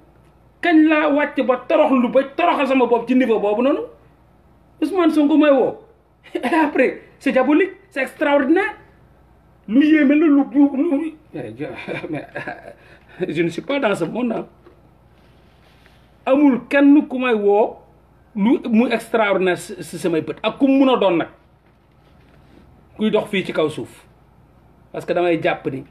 kañ laa wàcc ba toroxal sama bopp ci niveau boobu noonu. Ousmane Sonko may woo et après c'est diabolique c'est extraordinaire lu yéeme la lu mais je ne suis pas dans ce monde amul kenn ku may woo lu mu extraordinaire si samay bët ak ku mun a doon nag kuy dox fii ci kaw suuf parce que damay jàpp ni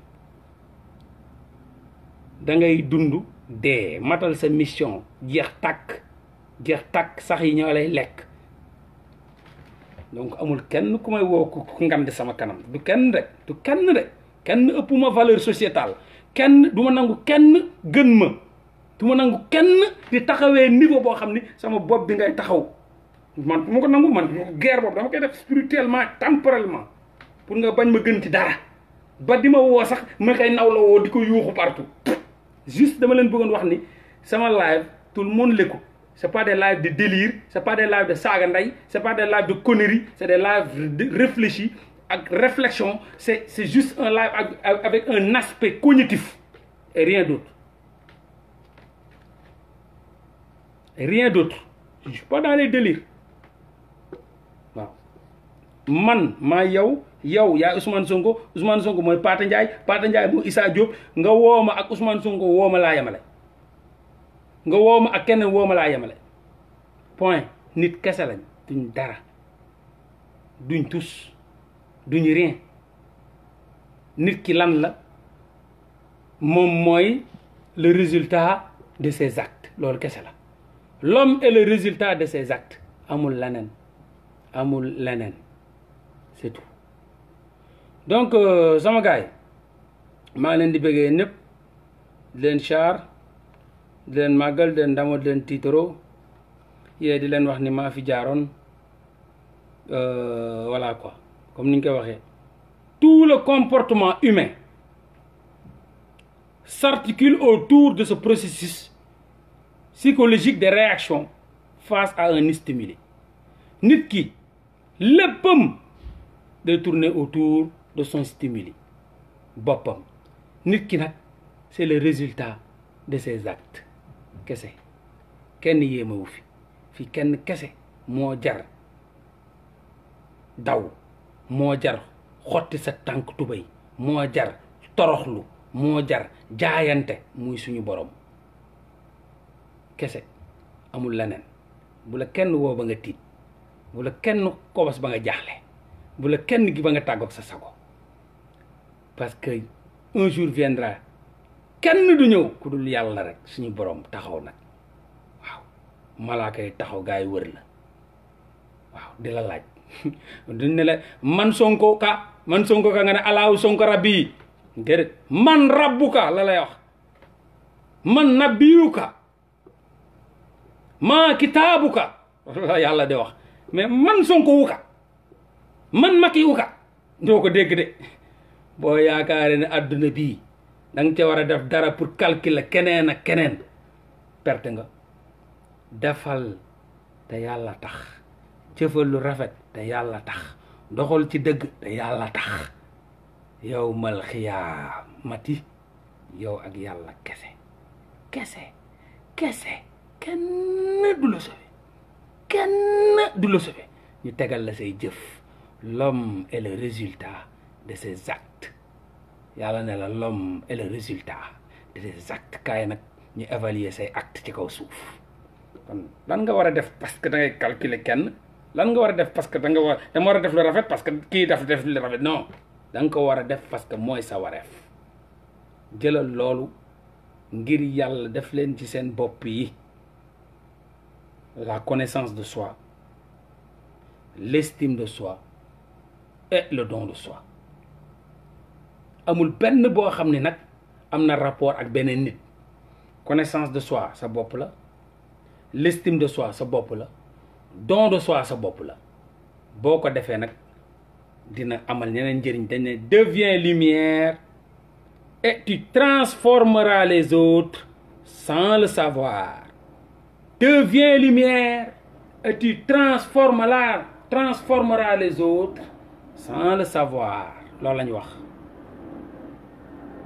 da ngay dund dee matal sa mission jeex tàkk sax yi ñoo lay lekk. donc amul kenn ku may woo ku ngandi sama kanam du kenn de kenn ëpp ma valeur sociétale kenn du ma nangu kenn gën ma du ma nangu kenn di taxawee niveau boo xam ni sama bopp bi ngay taxaw man du ma ko nangu man guerre boobu dama koy def spirituellement temporellement pour nga bañ ma gën ci dara ba di ma woo sax ma koy naw la woo di ko yuuxu partout juste dama leen bëggoon wax ni sama live tout le monde l'écoute c'est pas des lives de délire c'est pas des lives de saaga ndey c'est pas des lives de conneries c'est des lives réfléchis ak réflexion c'est juste un live avec un aspect cognitif et rien d'autre je suis pas dans les délires waaw man maa yow yaa Ousmane Sonko mooy Pata Ndiaye mooy Issa Diop nga wooma ak Ousmane Sonko wooma laa yemale nga wooma ak keneen wooma laa yemale point nit kese lañ duñ dara duñ tus duñ rien nit ki lan la moom mooy le résultat de ses actes loolu kese la l'homme est le résultat de ses actes amul leneen c'est tout donc sama gars yi maa leen di bëggee ñëpp di leen char di leen màggal di leen ndamoo di leen tiitaro yee di leen wax ni maa fi jaaroon voilà quoi comme ni ñu koy waxee tout le comportement humain s'articule autour de ce processus psychologique de réaction face à un stimuli nit ki léppam de tourner autour de son stimuli boppam nit ki nag c'est le résultat de ses actes kese kenn yéemawu fi kenn kese moo jar daw moo jar xotti sa tànk tubéy moo jar toroxlu moo jar jaayante muy suñu borom kese amul leneen bu la kenn woo ba nga tiit bu la kenn kobos ba nga jaaxle bu la kenn gi ba nga tàggoog sa sago parce que un jour viendra kenn du ñëw ku dul yàlla rek suñu borom taxaw nag waaw malaaka yi taxaw gaa yi wër la waaw di la laaj duñ ne la man sonko ka nga ne alaahu sonko rabbi déedéet man rabbuka la lay wax man nabiyuka ma kitaabuka la yàlla di wax mais man sonko wuka man maki wuka doo ko dégg de boo yaakaare ne adduna bii da nga ca war a def dara pour calculer keneen ak keneen perte nga defal te yàlla tax jëfal lu rafet te yàlla tax doxal ci dëgg te yàlla tax yow mal xiyaamati yow ak yàlla kese kenn du la sauvé ñu tegal la say jëf l'homme est le résultat de ses actes yàlla ne la l'homme est le résultat de ses actes kaay nag ñu évaluer say actes ci kaw suuf kon lan nga war a def parce que da ngay calculer kenn lan nga war a def parce que dama war a def lu rafet parce que kii def lu rafet non da nga ko war a def parce que mooy sa wareef jëlal loolu ngir yàlla def leen ci seen bopp yi la connaissance de soi l'estime de soi et le don de soi amul benn boo xam ne nag am na rapport ak beneen nit connaissance de soi sa bopp la l'estime de soi sa bopp la don de soi sa bopp la boo ko defee nag dina amal ñeneen njëriñ dañ ne deviens lumière et tu transformeras les autres sans le savoir deviens lumière et tu transformeras les autres sans le savoir loolu la ñu wax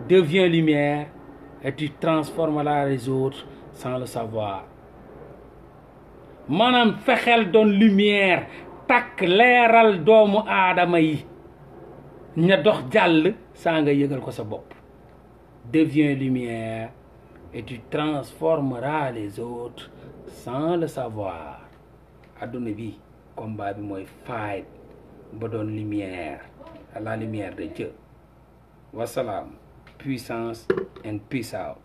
deviens lumière et tu transformeras les autres sans le savoir maanaam fexeel doon lumière takk leeral doomu aadama yi ña dox jàll saa nga yëgal ko sa bopp deviens lumière et tu transformeras les autres sans le savoir adduna bi combat bi mooy fight ba doon lumière à la lumière de Dieu wasalaam puissance and peace out.